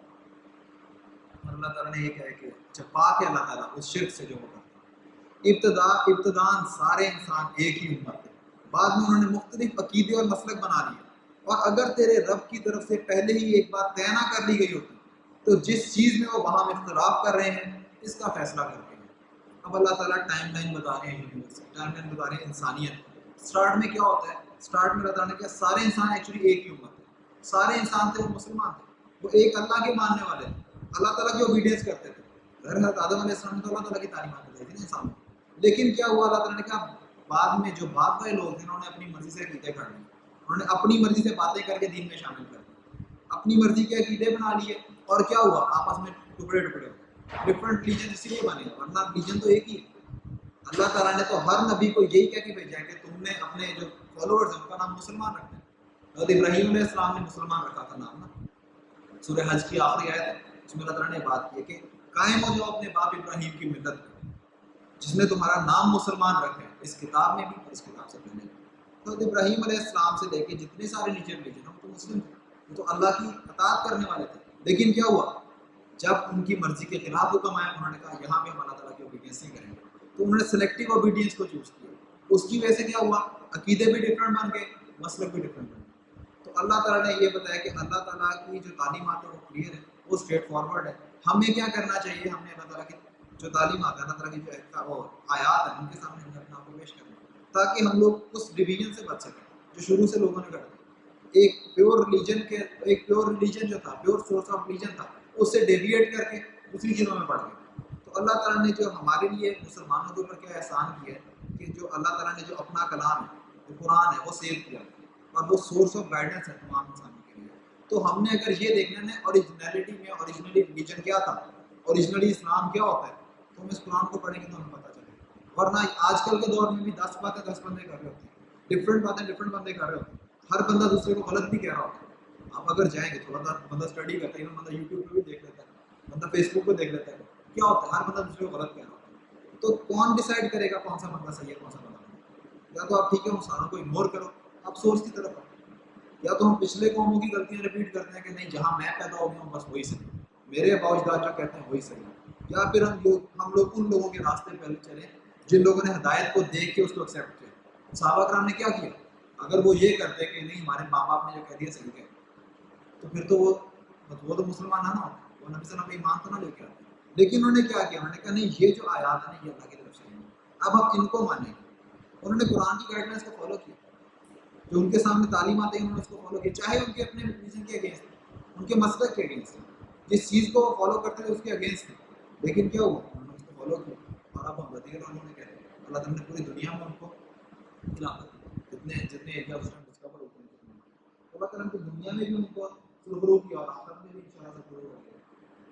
اور اللہ تعالیٰ نے یہ کہا کہ اچھا پاک ہے اللہ تعالیٰ اس شرک سے جو وہ کرتا ہے۔ ابتدان سارے انسان ایک ہی امت ہے، بعد میں انہوں نے مختلف عقیدے اور مسلک بنا لیے، اور اگر تیرے رب کی طرف سے پہلے ہی ایک بات طے نہ کر لی گئی ہوتی تو جس چیز میں وہ وہاں اختلاف کر رہے ہیں اس کا فیصلہ کرتے ہیں۔ اب اللہ تعالیٰ ٹائم لائن بتا رہے ہیں، یونیورس ٹائم لائن بتا رہے ہیں انسانیت۔ اسٹارٹ میں کیا ہوتا ہے؟ اسٹارٹ میں اللہ تعالیٰ نے کیا سارے انسان ایکچولی ایک ہی امت ہے، سارے انسان تھے وہ مسلمان تھے، وہ ایک اللہ کے ماننے والے تھے، اللہ تعالیٰ کی اوبیڈینس کرتے تھے۔ حضرت آدم علیہ السلام نے تو اللہ تعالیٰ کی تعلیمات بتائی تھی نا انسانوں کو، لیکن کیا ہوا؟ اللہ تعالیٰ نے کہا بعد میں جو بعد والے لوگ تھے انہوں نے اپنی مرضی سے عقیدے کر لیے، انہوں نے اپنی مرضی سے باتیں کر کے دین میں شامل کر دی، اپنی مرضی کے عقیدے بنا لیے، اور کیا ہوا؟ آپس میں ٹکڑے ٹکڑے ہوئے، ڈفرنٹ ریلیجن اسی لیے بنے، ورنہ ریلیجن تو ایک ہی ہے۔ اللہ تعالیٰ نے تو ہر نبی کو یہی کہہ کے بھیجا ہے کہ تم نے اپنے جو فالوورز ہیں ان کا نام مسلمان رکھنا ہے۔ حضرت ابراہیم علیہ السلام نے مسلمان رکھا تھا نام نا، سورہ حج کی آخری آیت ہے اس میں اللہ تعالیٰ نے بات کی ہے کہ قائم ہو جاؤ اپنے باپ ابراہیم کی ملت پہ جس نے تمہارا نام مسلمان رکھا ہے، اس کتاب میں بھی اور اس کتاب سے پہلے بھی۔ تو ابراہیم علیہ السلام سے لے کے جتنے سارے نیچے ریلیجن ہیں وہ تو مسلم تھے، وہ تو اللہ کی اطاعت کرنے والے تھے، لیکن کیا ہوا؟ جب ان کی مرضی کے خلاف حکم آیا انہوں نے کہا یہاں پہ ہم اللہ تعالیٰ کی اوبیڈینس نہیں کریں گے، تو انہوں نے سلیکٹیو اوبیڈینس کو چوز کیا، اس کی وجہ سے کیا ہوا؟ عقیدے بھی ڈفرینٹ بن گئے، مسلک بھی ڈفرینٹ بن گئے۔ تو اللہ تعالیٰ نے یہ بتایا کہ اللہ تعالیٰ کی جو تعلیمات ہے وہ کلیئر ہے، وہ اسٹریٹ فارورڈ ہے۔ ہمیں کیا کرنا چاہیے؟ ہم نے اللہ تعالیٰ کی جو تعلیمات ہے، اللہ تعالیٰ کی جو وہ آیات ہیں ان کے سامنے ہمیں اپنا آپ کو پیش کرنا تاکہ ہم لوگ اس ڈویژن سے بچ سکیں جو شروع سے لوگوں نے کر دیا۔ ایک پیور ریلیجن جو تھا، پیور سورس آف ریلیجن تھا، اس سے ڈیویٹ کر کے دوسری چیزوں میں پڑ گئے۔ تو اللہ تعالیٰ نے جو ہمارے لیے مسلمانوں کے اوپر کیا احسان کیا ہے کہ جو اللہ تعالیٰ نے جو اپنا کلام ہے، جو قرآن ہے، وہ سیو کیا اور وہ سورس آف گائیڈنس ہے تمام انسانوں کے لیے۔ تو ہم نے اگر یہ دیکھنا ہے اوریجنلٹی میں، اوریجنلی ریلیجن کیا تھا، اوریجنلی اسلام کیا ہوتا ہے، تو ہم اس قرآن کو پڑھیں گے تو ہمیں پتہ چلے گا۔ ورنہ آج کل کے دور میں بھی 10 باتیں 10 بندے کر رہے ہوتے ہیں، ڈفرینٹ باتیں ڈفرینٹ بندے کر رہے ہوتے ہیں، ہر بندہ دوسرے کو غلط بھی کہہ رہا ہوتا ہے، آپ اگر جائیں گے تھوڑا سا بندہ اسٹڈی کرتا ہے، بندہ یوٹیوب پہ بھی دیکھ لیتا ہے، بندہ فیس بک پہ دیکھ لیتا ہے، کیا ہوتا ہے ہر بندہ دوسرے کو غلط کہہ رہا ہوتا ہے، تو کون ڈیسائیڈ کرے گا کون سا بندہ صحیح ہے کون سا بندہ غلط؟ یا تو آپ ٹھیک ہے انسانوں کو اگنور کرو، آپ سورس کی طرف آؤ، یا تو ہم پچھلے قوموں کی غلطیاں رپیٹ کرتے ہیں کہ نہیں جہاں میں پیدا ہو گیا ہوں بس وہی صحیح، میرے ابا اجداد جو کہتے ہیں وہی صحیح ہے، یا پھر ہم لوگ ان لوگوں کے راستے پہلے چلیں جن لوگوں نے ہدایت کو دیکھ کے اس کو ایکسیپٹ کیا۔ صحابہ کرام نے کیا کیا؟ اگر وہ یہ کرتے کہ نہیں ہمارے ماں باپ نے جو کہہ دیا صحیح ہے، تو پھر تو وہ تو مسلمان نہ ہوتے، وہ نبی صلی اللہ علیہ وسلم کا ایمان تو نہ لے کے آتے، لیکن انہوں نے کیا کیا؟ انہوں نے کہا نہیں یہ جو آیات ہیں یہ اللہ کی طرف سے ہیں، اب ہم ان کو مانیں گے۔ انہوں نے قرآن کی گائیڈ لائنس کو فالو کیا، جو ان کے سامنے تعلیمات ہیں انہوں نے اس کو فالو کیا، چاہے ان کے اپنے ریلیجن کے اگینسٹ ان کے مسلک کے اگینسٹ جس چیز کو وہ فالو کرتے تھے اس کے اگینسٹ تھے، لیکن کیا ہوا؟ انہوں نے اس کو فالو کیا، اور اب ہم رضی اللہ عنہ کہتے ہیں اللہ تعالیٰ نے پوری دنیا میں ان کو خلافت دی، جتنے ایریا اس میں ڈسکور ہوتے ہیں اللہ تعالیٰ نے دنیا میں بھی ان کو سرخرو کیا اور آخرت میں بھی انشاءاللہ سرخرو کرے گا۔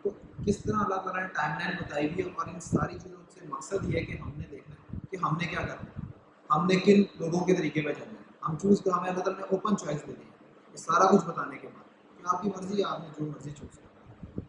تو کس طرح اللہ تعالیٰ نے ٹائم لائن بتائی ہوئی ہے، اور ان ساری چیزوں سے مقصد یہ ہے کہ ہم نے دیکھنا ہے کہ ہم نے کیا کرنا ہے، ہم نے کن لوگوں کے طریقے پہ چلنا ہے، ہم چوز کر، ہمیں اللہ تعالیٰ نے اوپن چوائس دے دی ہے، یہ سارا کچھ بتانے کے بعد کہ آپ کی مرضی ہے، آپ نے جو مرضی چوز کرنا ہے۔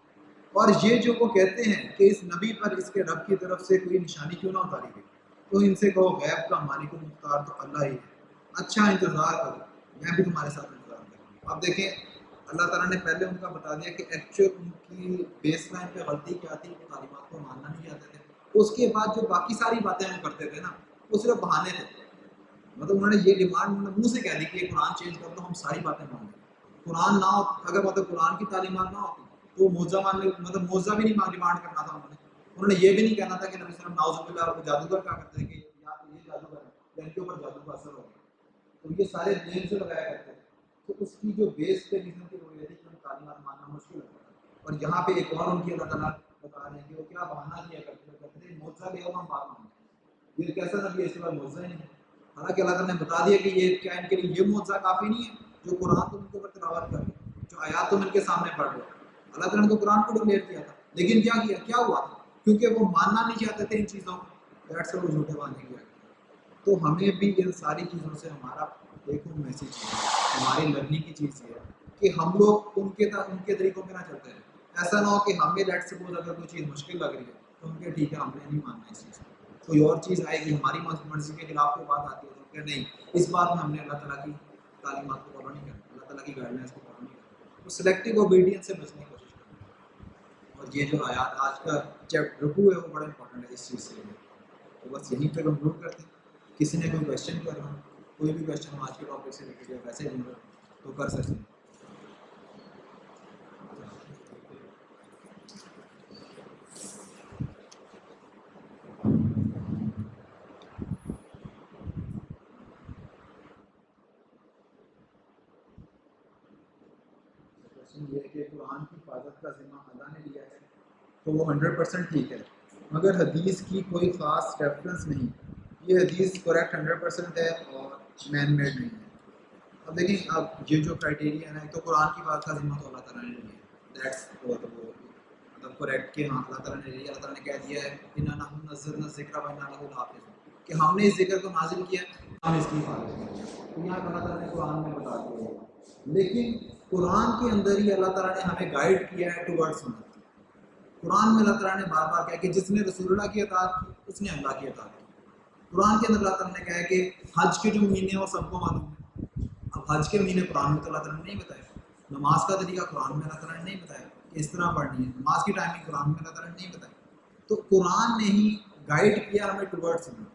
اور یہ جو وہ کہتے ہیں کہ اس نبی پر اس کے رب کی طرف سے کوئی نشانی کیوں نہ اتاری گئی، تو ان سے کہو غیب کا مالک المختار تو اللہ ہی ہے، اچھا انتظار کرو، میں بھی تمہارے ساتھ انتظار کروں گا۔ اب دیکھیں اللہ تعالیٰ نے پہلے ان کا بتا دیا کہ ایکچوئل ان کی بیس لائن پہ غلطی کیا تھی، وہ تعلیمات کو ماننا نہیں چاہتے تھے، اس کے بعد جو باقی ساری باتیں ہم کرتے تھے نا وہ صرف بہانے تھے، مطلب انہوں نے یہ ڈیمانڈ منہ سے کہہ دی کہ یہ قرآن چینج کر دو ہم ساری باتیں مان لیں گے، قرآن نہ ہو اگر مطلب قرآن کی تعلیمات نہ ہوتی تو معجزہ ماننے مطلب معجزہ بھی نہیں ڈیمانڈ کرنا تھا، انہوں نے یہ بھی نہیں کہنا تھا کہ نبی صلی اللہ علیہ وسلم نعوذ باللہ جادوگر کیا کرتے ہیں کہ یا تو یہ جادوگر ہے یا ان کے اوپر جادو کا اثر ہو گیا، تو یہ سارے نیم سے لگایا کرتے تھے، تو اس کی جو بیس پہ ریزن تھی وہ یہ تھی کہ ان تعلیمات ماننا مشکل ہوتا تھا، اور یہاں پہ ایک اور ان کی اللہ تعالیٰ بتا رہے ہیں کہ وہ کیا بہانہ کیا کرتے ہیں معجزہ لے آؤ ہم بات مانتے ہیں، یہ کیسا نبی ہے اس کے بعد معجزہ ہی نہیں ہے، حالانکہ اللہ تعالیٰ نے بتا دیا کہ یہ کیا ان کے لیے یہ معجزہ کافی نہیں ہے جو قرآن تم ان کے اوپر تلاوت کر رہے ہو، جو آیات تم ان کے سامنے پڑھ رہے ہو، اللہ تعالیٰ نے تو قرآن کو ڈکلیئر کیا تھا، لیکن کیا ہوا تھا؟ کیونکہ وہ ماننا نہیں چاہتے تھے ان چیزوں کو، دیٹس وہ جھوٹے باندھے کیا۔ تو ہمیں بھی ان ساری چیزوں سے ہمارا ایک میسیج ہے، ہماری لرننگ کی چیز یہ ہے کہ ہم لوگ ان کے طریقوں پہ نہ چلتے رہیں، ایسا نہ ہو کہ ہمیں لیٹ سپوز اگر کوئی چیز مشکل لگ رہی ہے تو ہم کہ ٹھیک ہے ہم نے نہیں ماننا اس چیز کو، کوئی اور چیز آئے گی ہماری مرضی کے خلاف کوئی بات آتی ہے تو کہ نہیں اس بات میں ہم نے اللہ تعالیٰ کی تعلیمات کو فالو نہیں کرنا، اللہ تعالیٰ کی گائیڈ لائنس کو فالو نہیں کرنا، تو سلیکٹیو اوبیڈینس سے بچنے کی کوشش کرنا۔ اور یہ جو آیات آج کا چیپٹر رکوع ہے وہ بڑا امپورٹنٹ ہے اس چیز سے، تو بس یہیں پہ کنکلوڈ کرتے ہیں۔ کسی نے کوئی کویشچن کرنا، کوئی بھی کویشچن آج کے ٹاپک سے ریلیٹڈ یا ویسے بھی ہو تو کر سکتے ہیں۔ کویشچن یہ ہے کہ قرآن کی حفاظت کا ذمہ اللہ نے لیا ہے تو وہ 100% ٹھیک ہے، مگر حدیث کی کوئی خاص ریفرنس نہیں، یہ حدیث کریکٹ 100% ہے اور مین میڈ نہیں ہے۔ اب دیکھیں اب یہ جو کرائٹیریا ہے تو قرآن کی بات کا ذمہ تو اللہ تعالیٰ نے لیا ہے، دیٹس مطلب کریکٹ کہ ہاں اللہ تعالیٰ نے لیا، اللہ تعالیٰ نے کہہ دیا ہے اِنَّا نَحْنُ نَزَّلْنَا الذِّکْرَ وَإِنَّا لَهُ لَحَافِظُونَ، کہ ہم نے اس ذکر کو نازل کیا ہم اس کی حفاظت کریں، تو یہاں اللہ تعالیٰ نے قرآن میں بتا دیا ہے، لیکن قرآن کے اندر ہی اللہ تعالیٰ نے ہمیں گائیڈ کیا ہے ٹوورڈ سنت۔ قرآن میں اللہ تعالیٰ نے بار بار کہا کہ جس نے رسول اللہ کی اطاعت کی اس نے اللہ کی اطاعت کی۔ قرآن کے اندر اللہ تعالیٰ نے کہا ہے کہ حج کے جو مہینے ہیں وہ سب کو معلوم ہے، اب حج کے مہینے قرآن میں تو اللہ تعالیٰ نے نہیں بتایا، نماز کا طریقہ قرآن میں اللہ تعالیٰ نے نہیں بتایا کہ اس طرح پڑھنی ہے، نماز کی ٹائمنگ قرآن میں اللہ تعالیٰ نے نہیں بتایا، تو قرآن نے ہی گائیڈ کیا ہمیں ٹوورڈ سنت۔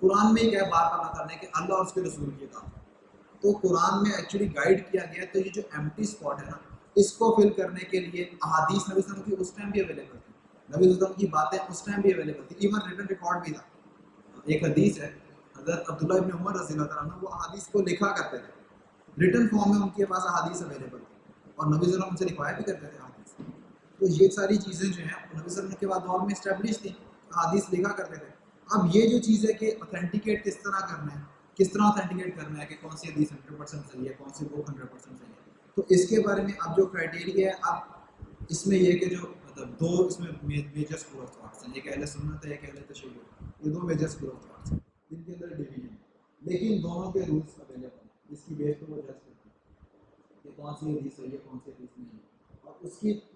قرآن میں ہی کہا بار بار اللہ تعالیٰ نے کہ اللہ اور اس کے رسول کی اطاعت، تو قرآن میں ایکچولی گائیڈ کیا گیا ہے، تو یہ جو ایمٹی اسپاٹ ہے نا اس کو فل کرنے کے لیے احادیث نبی صلی اللہ علیہ وسلم کی اس ٹائم بھی اویلیبل تھی، نبی صلی اللہ علیہ وسلم کی باتیں اس ٹائم بھی اویلیبل تھی، ایون ریٹن ریکارڈ بھی تھا۔ ایک حدیث ہے حضرت عبداللہ ابن عمر رضی اللہ تعالیٰ عنہ وہ احادیث کو لکھا کرتے تھے، ریٹن فارم میں ان کے پاس احادیث اویلیبل تھی اور نبی صلی اللہ علیہ وسلم ان سے روایت بھی کرتے تھے احادیث، تو یہ ساری چیزیں جو ہیں نبی صلی اللہ علیہ وسلم کے بعد دور میں اسٹیبلش تھیں، احادیث لکھا کرتے تھے۔ اب یہ جو چیز ہے کہ اتھینٹیکیٹ کس طرح کرنا ہے، کس طرح اتھینٹیکیٹ کرنا ہے کہ کون سی حدیث 100% صحیح ہے کون سی بک 100% صحیح ہے، تو اس کے بارے میں اب جو کرائٹیریا ہے اب اس میں یہ کہ جو مطلب دو اس میں میجر اسکول آف تھاٹس ہیں، ایک اہل سنت ہے ایک اہل تشیع، یہ دو میجر اسکول آف تھاٹس ہیں جن کے اندر ڈویژن ہے، لیکن دونوں کے رولس اویلیبل ہیں، اس کی بیس پہ وہ جج کرتے ہیں کہ کون سی حدیث صحیح ہے کون سی حدیث نہیں ہے، اور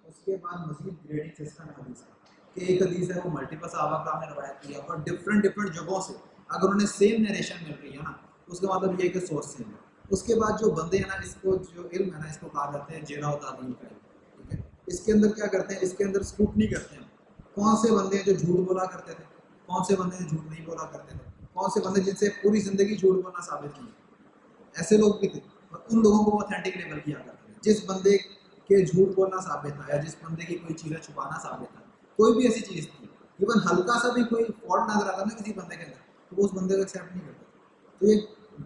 اس کے بعد مزید گریڈنگ سسٹم ہے حدیث کا کہ ایک حدیث ہے وہ ملٹیپل صحابہ کرام نے روایت کیا اور ڈفرینٹ جگہوں سے اگر انہیں سیم نیریشن مل رہی ہے نا اس کا مطلب یہ ہے کہ سورس سیم ہے۔ اس کے بعد جو بندے ہیں نا اس کو جو علم ہے نا اس کو کہا جاتے ہیں جرح و تعدیل کا علم، ٹھیک ہے؟ اس کے اندر کیا کرتے ہیں، اس کے اندر اسکروٹنی کرتے ہیں کون سے بندے ہیں جو جھوٹ بولا کرتے تھے، کون سے بندے جھوٹ نہیں بولا کرتے تھے، کون سے بندے جن سے پوری زندگی جھوٹ بولنا ثابت نہیں ہے، ایسے لوگ بھی تھے اور ان لوگوں کو وہ اتھینٹک لیبل کیا کرتے تھے۔ جس بندے کے جھوٹ بولنا ثابت تھا یا جس بندے کی کوئی چیزیں چھپانا ثابت تھا، کوئی بھی ایسی چیز تھی ایون ہلکا سا بھی کوئی فالٹ نظر آتا نا کسی بندے کے اندر تو وہ اس بندے کو ایکسیپٹ نہیں کرتا۔ تو یہ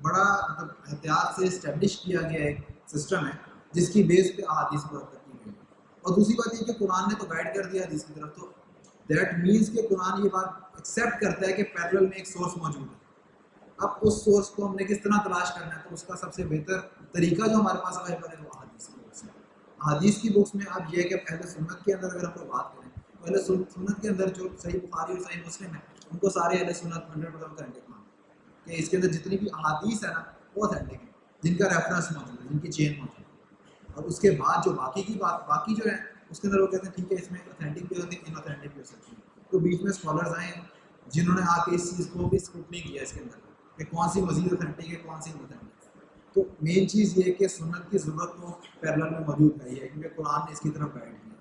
بڑا مطلب احتیاط سے اسٹیبلش کیا گیا ایک سسٹم ہے جس کی بیس پہ احادیث کو رکھ کی گئی ہے۔ اور دوسری بات یہ کہ قرآن نے تو گائڈ کر دیا حدیث کی طرف، تو دیٹ مینس کہ قرآن یہ بات ایکسیپٹ کرتا ہے کہ پیرلل میں ایک سورس موجود ہے۔ اب اس سورس کو ہم نے کس طرح تلاش کرنا ہے، تو اس کا سب سے بہتر طریقہ جو ہمارے پاس اویلیبل ہے وہ احادیث کی بکس ہے۔ احادیث کی بکس میں اب یہ ہے کہ اہل سنت کے اندر اگر ہم لوگ بات کریں تو اہل سنت کے اندر جو صحیح بخاری اور صحیح مسلم ہے ان کو سارے اہل سنت 100% اوتھینٹک مانتے ہیں کہ اس کے اندر جتنی بھی احادیث ہے نا وہ اوتھینٹک ہیں، جن کا ریفرنس موجود ہے، جن کی چین موجود ہے۔ اور اس کے بعد جو باقی کی بات باقی جو ہے اس کے اندر وہ کہتے ہیں ٹھیک ہے اس میں اوتھینٹک بھی ہوتی ہے ان اوتھینٹک بھی ہو سکتی ہے۔ تو بیچ میں اسکالرز آئے ہیں جنہوں نے آ کے اس چیز کو بھی اسکروٹنی کیا اس کے اندر کہ کون سی مزید اوتھینٹک ہے کون سی اوتھینٹک ہے۔ تو مین چیز یہ ہے کہ سنت کی ضرورت تو پیرلل میں موجود ہے یہ کیونکہ قرآن نے اس کی طرف گائڈ کیا۔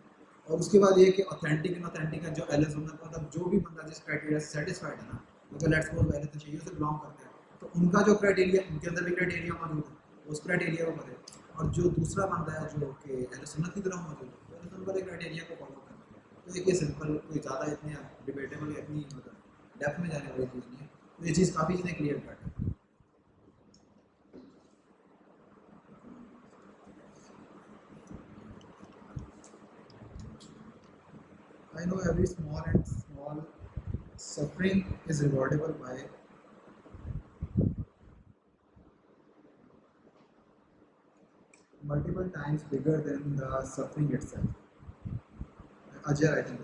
اور اس کے بعد یہ کہ اوتھینٹک اینڈ اوتھینٹک ہے جو اہل سنت مطلب جو بھی بندہ جس کرائٹیریا سے سیٹسفائڈ ہے نا، اگر لیٹس سپوز اہل تشیع سے بلانگ کرتے ہیں تو ان کا جو کرائٹیریا ان کے اندر بھی کرائٹیریا موجود ہے اس کرائٹیریا کو کرے، اور جو دوسرا بندہ ہے جو کہ اہل سنت کی طرف موجود ہے تو اہل سنت والے کرائٹیریا کو فالو کرنا۔ تو ایک یہ سمپل کوئی زیادہ اتنے ڈبیٹیبل اتنی مطلب ڈیپتھ میں جانے والی چیز نہیں ہے، تو یہ چیز کافی چیزیں کلیئر کٹ ہے۔ I know every small suffering is rewardable by multiple times bigger than the suffering itself. Ajay, I think.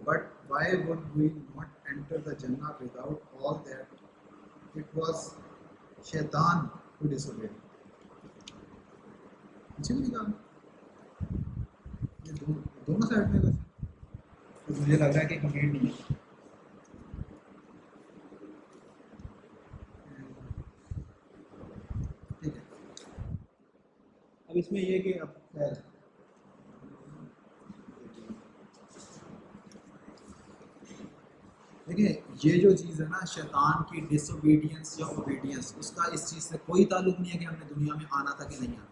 But why would we not enter the Jannah without all that? It was Shaitan who disobeyed. یہ دونوں side میں ویسے مجھے لگ رہا ہے کہ complete نہیں ہے۔ ٹھیک ہے، اب اس میں یہ کہ اب خیر دیکھیں یہ جو چیز ہے نا شیطان کی ڈس اوبیڈینس یا اوبیڈینس، اس کا اس چیز سے کوئی تعلق نہیں ہے کہ ہم نے دنیا میں آنا تھا کہ نہیں آنا۔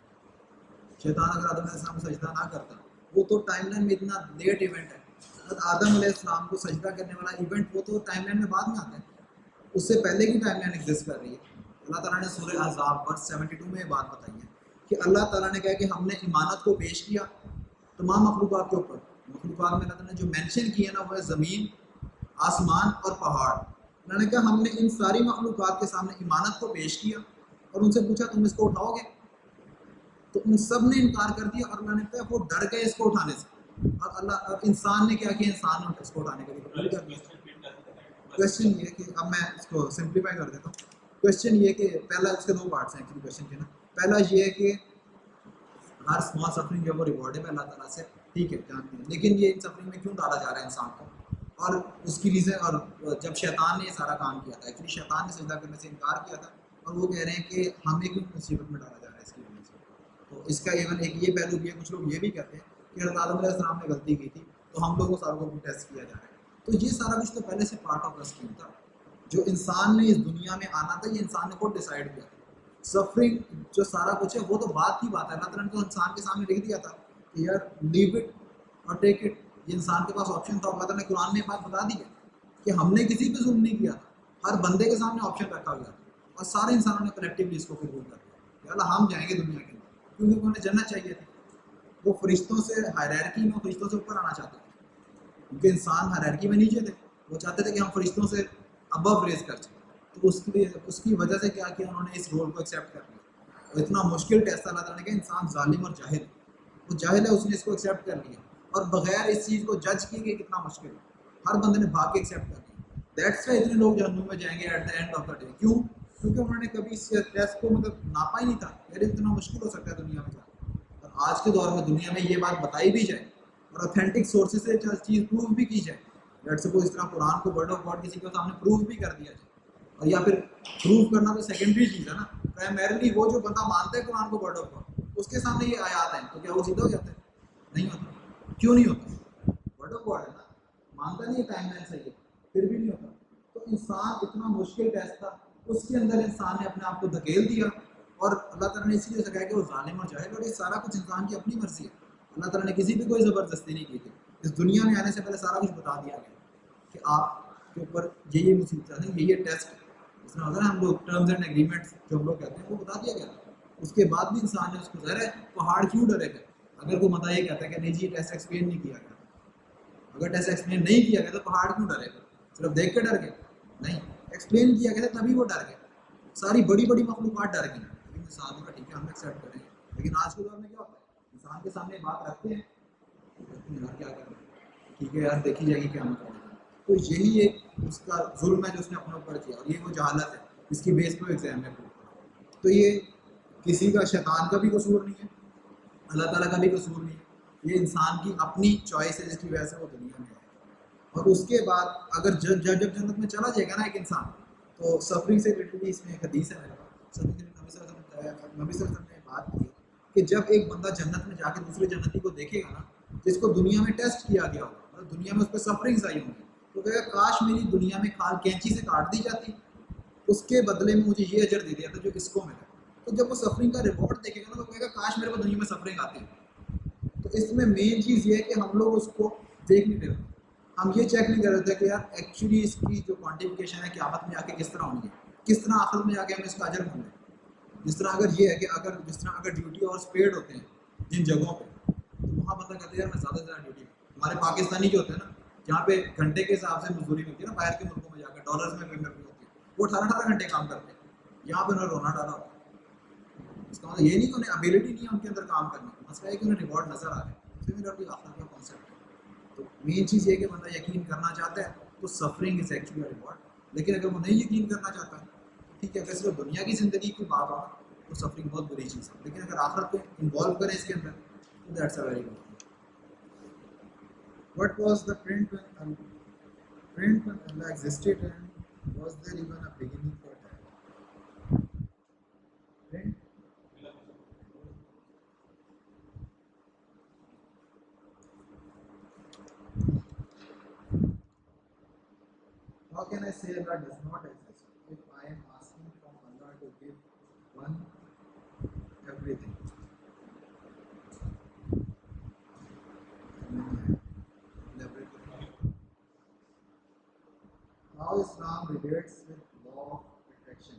شیطان اگر آدم علیہ السلام کو سجدہ نہ کرتا، وہ تو ٹائم لائن میں اتنا لیٹ ایونٹ ہے، آدم علیہ السلام کو سجدہ کرنے والا ایونٹ وہ تو ٹائم لائن میں بعد میں آتا ہے، اس سے پہلے کی ٹائم لائن ایگزسٹ کر رہی ہے۔ اللہ تعالیٰ نے سورہ احزاب ورس 72 میں یہ بات بتائی ہے کہ اللہ تعالیٰ نے کہا کہ ہم نے امانت کو پیش کیا تمام مخلوقات کے اوپر۔ مخلوقات میں اللہ تعالیٰ نے جو مینشن کیا نا وہ ہے زمین، آسمان اور پہاڑ۔ اللہ نے کہا ہم نے ان ساری مخلوقات کے سامنے امانت کو پیش کیا اور ان سے پوچھا تم اس کو اٹھاؤ گے، تو ان سب نے انکار کر دیا، اور اللہ نے کہا وہ ڈر گئے اس کو اٹھانے سے، اور اللہ انسان نے کیا کیا، انسان نے اس کو اٹھانے کے لیے قبول کر دیا۔ کوشچن یہ کہ اب میں اس کو سمپلیفائی کر دیتا ہوں۔ کوشچن یہ کہ پہلا اس کے دو پارٹس ہیں ایکچولی کوشچن کے نا۔ پہلا یہ ہے کہ ہر اسمال سفرنگ جو ہے وہ ریوارڈیبل اللہ تعالیٰ سے، ٹھیک ہے جانتے ہیں، لیکن یہ ان سفرنگ میں کیوں ڈالا جا رہا ہے انسان کو، اور اس کی ریزن، اور جب شیطان نے یہ سارا کام کیا تھا ایکچولی شیطان نے سجدہ کرنے سے انکار کیا تھا، اور وہ کہہ رہے ہیں کہ ہمیں کیوں مصیبت میں ڈالا جا رہا ہے اس کی وجہ سے۔ تو اس کا ایون ایک یہ پہلو بھی ہے، کچھ لوگ یہ بھی کہتے ہیں کہ حضرت آدم علیہ السلام نے غلطی کی تھی تو ہم لوگوں ساروں کو بھی ٹیسٹ کیا جا رہا ہے۔ تو یہ سارا کچھ تو پہلے سے پارٹ آف دا اسکیم تھا، جو انسان نے اس دنیا میں آنا تھا یہ انسان نے خود ڈیسائیڈ کیا تھا۔ سفرنگ جو سارا کچھ ہے وہ تو بات کی بات ہے، اللہ تعالیٰ نے تو انسان کے سامنے لکھ دیا تھا کہ یار لیو اٹ اور ٹیک اٹ، یہ انسان کے پاس آپشن تھا۔ اللہ تعالیٰ نے قرآن میں یہ بات بتا دی ہے کہ ہم نے کسی پہ ظلم نہیں کیا تھا، ہر بندے کے سامنے آپشن رکھا ہوا تھا، اور سارے انسانوں نے کلیکٹیولی اس کو قبول کر لیا کہ اللہ ہم جائیں گے دنیا کے اندر، کیونکہ انہیں جنت چاہیے تھی۔ وہ فرشتوں سے ہائرارکی میں فرشتوں سے اوپر آنا چاہتے تھے، کیونکہ انسان ہائرارکی میں نیچے تھے، وہ چاہتے تھے کہ ہم فرشتوں سے ابو ریز کر جائیں۔ تو اس کی وجہ سے کیا کیا، انہوں نے اس رول کو ایکسیپٹ کر لیا۔ اور اتنا مشکل ٹیسٹ اللہ تعالیٰ نے کہا انسان ظالم اور جاہل، وہ جاہل ہے، اس نے اس کو ایکسیپٹ کر لیا، اور بغیر اس چیز کو جج کیے کہ کتنا مشکل ہے، ہر بندے نے بھاگ کے ایکسیپٹ کر لیا۔ دیٹس وائی اتنے لوگ جہنم میں جائیں گے at the end of the day. کیوں؟ کیونکہ انہوں نے کبھی اس ٹیسٹ کو مطلب ناپا ہی نہیں تھا. یار اتنا مشکل ہو سکتا ہے دنیا میں جانا. اور آج کے دور میں دنیا میں یہ بات بتائی بھی جائے اور اوتھینٹک سورسز سے چیز پروف بھی کی جائے, لیٹ سپوز اس طرح قرآن کو ورڈ آف گاڈ کسی کے سامنے پروف بھی کر دیا جائے, اور یا پھر پروف کرنا تو سیکنڈری چیز ہے نا, پرائمرلی وہ جو بندہ مانتا ہے قرآن کو ورڈ آف گاڈ, اس کے سامنے یہ آیات ہیں تو کیا وہ سیدھا ہو جاتا ہے؟ نہیں ہوتا. کیوں نہیں ہوتا؟ ورڈ آف گاڈ ہے نا, مانتا نہیں ہے ٹائم لائن صحیح ہے, پھر بھی نہیں ہوتا. تو انسان اتنا مشکل ٹیسٹ تھا, اس کے اندر انسان نے اپنے آپ کو دھکیل دیا, اور اللہ تعالیٰ نے اس لیے سکھایا کہ وہ ظالم اور جاہل, اور یہ سارا کچھ انسان کی اپنی مرضی ہے. اللہ تعالیٰ نے کسی بھی کوئی زبردستی نہیں کی تھی. اس دنیا میں آنے سے پہلے سارا کچھ بتا دیا گیا کہ آپ کے اوپر یہ مصیبت ہے, یہ ٹیسٹ اس طرح ہوتا ہے نا, ہم لوگ ٹرمز اینڈ ایگریمنٹس جو ہم لوگ کہتے ہیں وہ بتا دیا گیا. اس کے بعد بھی انسان نے اس کو ظاہر ہے پہاڑ کیوں ڈرے گا اگر کوئی متا یہ کہتا ہے کہ نہیں جی ٹیسٹ ایکسپلین نہیں کیا گیا. اگر ٹیسٹ ایکسپلین نہیں کیا گیا تو پہاڑ کیوں ڈرے گا؟ صرف دیکھ کے ڈر گئے؟ نہیں, ایکسپلین کیا گیا تبھی وہ ڈر گئے. ساری بڑی بڑی مخلوقات ڈر گئی. انسان کا ٹھیک ہے ہم ایکسیپٹ کریں گے, لیکن آج کے دور میں کیا ہوتا ہے انسان کے سامنے بات رکھتے ہیں یار کیا کریں, ٹھیک ہے یار دیکھی جائے گی کیا مطلب. تو یہی ایک اس کا ظلم ہے جو اس نے اپنے اوپر کیا, اور یہ وہ جہالت ہے جس کی بیس پہ ایگزام ہے. تو یہ کسی کا شیطان کا بھی قصور نہیں ہے, اللہ تعالیٰ کا بھی قصور نہیں ہے, یہ انسان کی اپنی چوائس ہے جس کی وجہ سے وہ دنیا میں ہے. اور اس کے بعد اگر جب جنت میں چلا جائے گا نا ایک انسان, تو سفرنگ سے ریلیٹڈ بھی اس میں ایک حدیث ہے میرے پاس. نبی صلی اللہ علیہ وسلم نے بات کی کہ جب ایک بندہ جنت میں جا کے دوسرے جنتی کو دیکھے گا نا, جس کو دنیا میں ٹیسٹ کیا گیا ہوگا, مطلب دنیا میں اس پہ سفرنگز آئی ہوں گی, تو کہے گا کاش میری دنیا میں کھال کینچی سے کاٹ دی جاتی, اس کے بدلے میں مجھے یہ اجر دے دیا تھا جو اس کو ملا. تو جب وہ سفرنگ کا ریوارڈ دیکھے گا نا تو کہے گا کاش میرے کو دنیا میں سفرنگ آتی. تو اس میں مین چیز یہ ہے کہ ہم لوگ اس کو دیکھ نہیں رہے, ہم یہ چیک نہیں کر رہے تھے کہ یار ایکچولی اس کی جو کوانٹیفیکیشن ہے قیامت میں آ کے کس طرح ہونی ہے, کس طرح آخرت میں جا کے ہمیں اس کا اجر ملنا ہے. جس طرح اگر یہ ہے کہ اگر جس طرح اگر ڈیوٹی اور پیڈ ہوتے ہیں جن جگہوں پہ, تو وہاں بندہ کہتے ہیں یار میں زیادہ سے زیادہ ڈیوٹی. ہمارے پاکستانی جو ہوتے ہیں نا, جہاں پہ گھنٹے کے حساب سے مزدوری ملتی ہے نا, باہر کے ملکوں میں جا کے ڈالرز میں پیمنٹ ہوتی ہے, وہ 18 گھنٹے کام کرتے ہیں. یہاں پہ انہوں نے رونا ڈالا ہوتا ہے. اس کا مطلب یہ نہیں کہ انہیں ابیلٹی نہیں ہے ان کے اندر کام کرنے کی, مسئلہ ہے کہ انہیں ریوارڈ نظر آ رہا ہے. سملرلی آخرت کا کانسیپٹ ہے. تو مین چیز یہ کہ بندہ یقین کرنا چاہتا ہے تو سفرنگ از ایکچولی ریوارڈ, لیکن اگر وہ نہیں یقین کرنا چاہتا ہے, ٹھیک ہے اگر صرف دنیا کی زندگی کی بات ہو تو سفرنگ بہت بری چیز ہے, لیکن اگر آخرت کو انوالو کریں اس کے اندر تو that's a very good. What was the print when Allah existed, and was there even a beginning for that? Print? How can I say Allah does not exist if I am asking from Allah to give one everything? How Islam relates with law of attraction?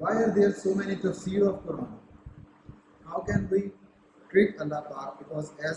Why are there so many tafsir of Quran? How can we trick Allah Pak? Because as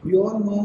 We all know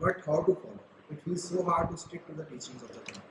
but how to follow? It feels so hard to stick to the teachings of the Quran.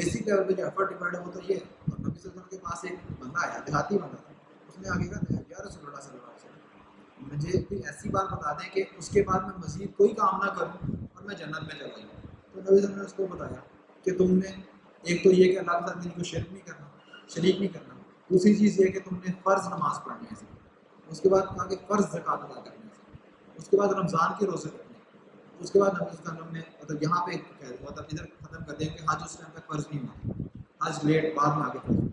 Basic level پہ جو effort required ہے وہ تو یہ ہے. اور نبی صلی اللہ علیہ وسلم کے پاس ایک بندہ آیا، دیہاتی بندہ تھا، اس نے آگے کہا یا رسول اللہ صلی اللہ علیہ وسلم مجھے کوئی ایسی بات بتا دیں کہ اس کے بعد میں مزید کوئی کام نہ کروں اور میں جنت میں چلا جاؤں. تو نبی صلی اللہ علیہ وسلم نے اس کو بتایا کہ تم نے ایک تو یہ کہ اللہ کے ساتھ کسی کو شرک نہیں کرنا، دوسری چیز یہ کہ تم نے فرض نماز پڑھنی ہے. اس کے بعد کہا کہ فرض زکوٰۃ ادا کرنی ہے. اس کے بعد رمضان کے روزے رکھنے. اس کے بعد نبی صلی اللہ علیہ وسلم نے مطلب یہاں پہ کہہ دیا مطلب ادھر ختم کر دیا کہ حج اس ٹائم تک فرض نہیں ہوا، حج لیٹ بعد میں آگے فرض ہوا.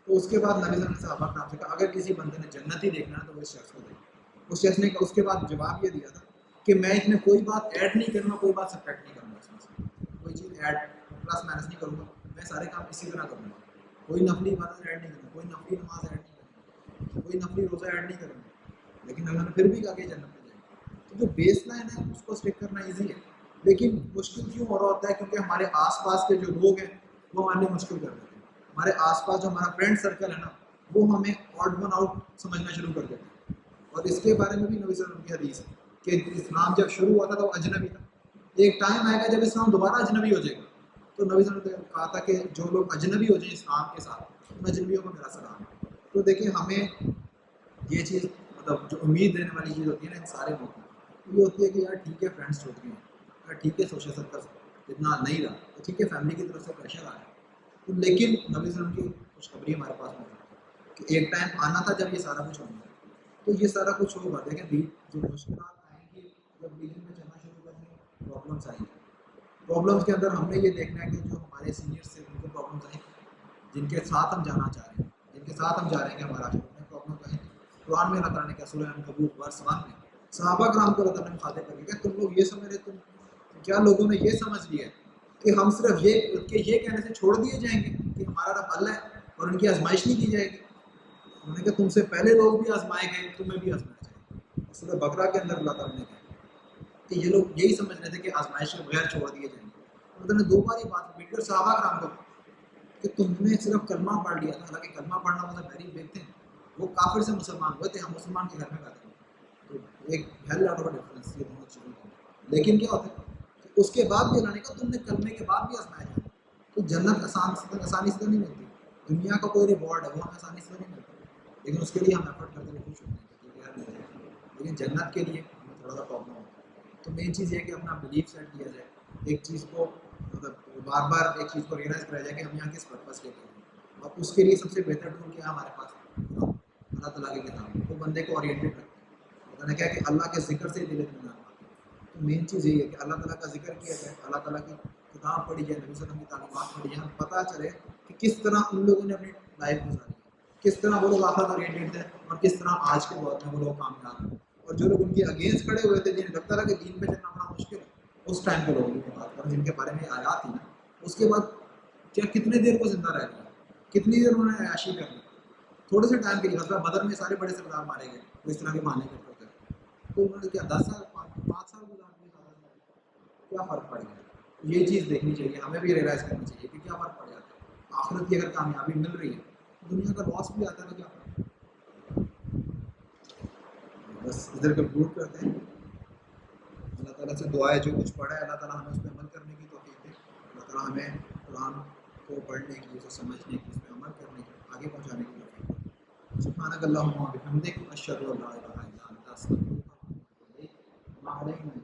تو اس کے بعد نبی صلی اللہ علیہ وسلم نے صحابہ کرام سے کہا اگر کسی بندے نے جنت ہی دیکھنا ہے تو وہ اس شخص کو دیکھے. اس شخص نے اس کے بعد جواب یہ دیا تھا کہ میں اس میں کوئی بات ایڈ نہیں کروں گا، کوئی بات سبٹریکٹ نہیں کروں گا، اس میں سے کوئی چیز ایڈ پلس مائنس نہیں کروں گا، میں سارے کام اسی طرح کروں گا. کوئی نفلی عبادت ایڈ نہیں کروں گا، کوئی نفلی نماز ایڈ نہیں کروں گا، کوئی نفلی روزہ ایڈ نہیں کروں گا. لیکن اللہ نے پھر بھی کہا کہ جنت میں جائیں گے. تو جو بیس لائن ہے اس کو اسٹک کرنا ایزی ہے، لیکن مشکل کیوں ہو رہا ہوتا ہے؟ کیونکہ ہمارے آس پاس کے جو لوگ ہیں وہ ہمارے لیے مشکل کر دیتے ہیں. ہمارے آس پاس جو ہمارا فرینڈ سرکل ہے نا وہ ہمیں آڈ ون آؤٹ سمجھنا شروع کر دیتے ہیں. اور اس کے بارے میں بھی نبی صلی اللہ علیہ وسلم کی حدیث ہے کہ اسلام جب شروع ہوا تھا تو وہ اجنبی تھا. ایک ٹائم آئے گا جب اسلام دوبارہ اجنبی ہو جائے گا. تو نبی صلی اللہ علیہ وسلم نے کہا تھا کہ جو لوگ اجنبی ہو جائیں اسلام کے ساتھ ان اجنبیوں کو میرا سلام. تو دیکھیں ہمیں یہ چیز مطلب جو امید دینے والی چیز ہوتی ہے نا ان سارے موقعوں یہ ہوتی ہے کہ یار ٹھیک ہے فرینڈس چھوٹ گئے ہیں، یار ٹھیک ہے سوشل سرکل اتنا نہیں رہا، تو ٹھیک ہے فیملی کی طرف سے پریشر آ رہا ہے. تو لیکن نبی صلی اللہ علیہ وسلم کی خوشخبری ہمارے پاس موجود ہے کہ ایک ٹائم آنا تھا جب یہ سارا کچھ ہونا ہے. تو یہ سارا کچھ ہوگا. دیکھیں جو مشکلات آئیں گی جب ریجن میں چلنا شروع کریں گے پرابلمس آئیں گی. پرابلمس کے اندر ہم نے یہ دیکھنا ہے کہ جو ہمارے سینئرس سے ان کو پرابلمس آئیں جن کے ساتھ ہم جانا چاہ رہے ہیں، جن کے ساتھ ہم جا رہے ہیں کہ ہمارا پرابلمس آئیں. قرآن میں اللہ تعالیٰ نے کیا سورہ عنکبوت ورس 1 میں صحابہ کرام کو اللہ تعالیٰ نے مخاطب کر کے کہ تم لوگ یہ سمجھ رہے، تم کیا لوگوں نے یہ سمجھ لیا ہے کہ ہم صرف یہ کہنے سے چھوڑ دیے جائیں گے کہ ہمارا رب اللہ ہے اور ان کی آزمائش نہیں کی جائے گی. انہوں نے کہا تم سے پہلے لوگ بھی آزمائے گئے، تمہیں بھی آزمایا جائے گا. سورہ بقرہ کے اندر اللہ تعالیٰ نے کہا کہ یہ لوگ یہی سمجھ رہے تھے کہ آزمائش کے بغیر چھوڑ دیے جائیں گے. اللہ نے 2 بار یہ بات ریپیٹ کر صحابہ کرام کو کہ تم نے صرف کلمہ پڑھ لیا تھا، حالانکہ کلمہ پڑھنا مطلب ویری بگ تھنگ. وہ کافر سے مسلمان ہوئے تھے، ہم مسلمان کے گھر میں پیدا ہوئے. تو ایک ہیل لاٹ آف ڈفرینس یہ دونوں چیزوں کا. لیکن کیا ہوتا ہے کہ اس کے بعد بھی اللہ نے کہا تم نے کلمے کے بعد بھی آزمایا جانا. تو جنت آسانی سے تو نہیں ملتی، دنیا کا کوئی ریوارڈ ہے وہ ہمیں آسانی سے تو نہیں ملتا، لیکن اس کے لیے ہم ایفرٹ کرتے ہوئے خوش ہوتے ہیں کہ یار لیکن جنت کے لیے ہمیں تھوڑا سا پرابلم ہوتا ہے. تو مین چیز یہ ہے کہ اپنا بلیف سیٹ کیا جائے، ایک چیز کو مطلب بار بار ایک چیز کو ریئلائز کرایا جائے کہ ہم یہاں کس پرپز کے لیے ہیں. اور اس کے لیے سب سے بہتر ٹول کیا ہے ہمارے پاس؟ اللہ تعالیٰ کی کتاب. وہ بندے کو اورینٹیڈ رکھتے ہیں. اللہ نے کہا کہ اللہ کے ذکر سے دل اطمینان آتا ہے. تو مین چیز یہی ہے کہ اللہ تعالیٰ کا ذکر کیا جائے، اللہ تعالیٰ کی کتاب پڑھی جائے، نبی صلی اللہ علیہ وسلم کی تعلیمات پڑھی جائیں، پتہ چلے کہ کس طرح ان لوگوں نے اپنی لائف گزاری، کس طرح وہ لوگ آخرت اورینٹیڈ تھے اور کس طرح آج کے دور میں وہ لوگ کامیاب ہیں. اور جو لوگ ان کے اگینسٹ کھڑے ہوئے تھے جنہیں لگتا تھا کہ دین پہ چلنا بڑا مشکل ہے، اس ٹائم کے لوگوں کی بات کریں جن کے بارے میں آیات تھی نا، اس کے بعد کیا کتنے دیر وہ زندہ رہ گیا، کتنی دیر انہوں نے عیاشی کر لی. تھوڑے سے ٹائم کے لیے غزوہ بدر میں سارے بڑے سردار مارے گئے وہ اس طرح کے بہانے کرتے تھے. تو انہوں نے کیا 10 سال 5 سال گزار دیے، کیا فرق پڑ گیا؟ یہ چیز دیکھنی چاہیے، ہمیں بھی ریئلائز کرنی چاہیے کہ کیا فرق پڑ جاتا ہے. آخرت کی اگر کامیابی مل رہی ہے، دنیا کا لاس بھی آتا ہے تو کیا فرق؟ بس ادھر کنکلوڈ کرتے ہیں. اللہ تعالیٰ سے دعا ہے جو کچھ پڑھا ہے اللہ تعالیٰ ہمیں اس پہ عمل کرنے کی توفیق دے. اللہ تعالیٰ ہمیں قرآن کو پڑھنے کی، اسے سمجھنے کی، اس پہ عمل کرنے کی، آگے پہنچانے کی توفیق دے. سبحانک اللہم و بحمدک اشہد ان لا الہ الا انت استغفرک و اتوب الیک.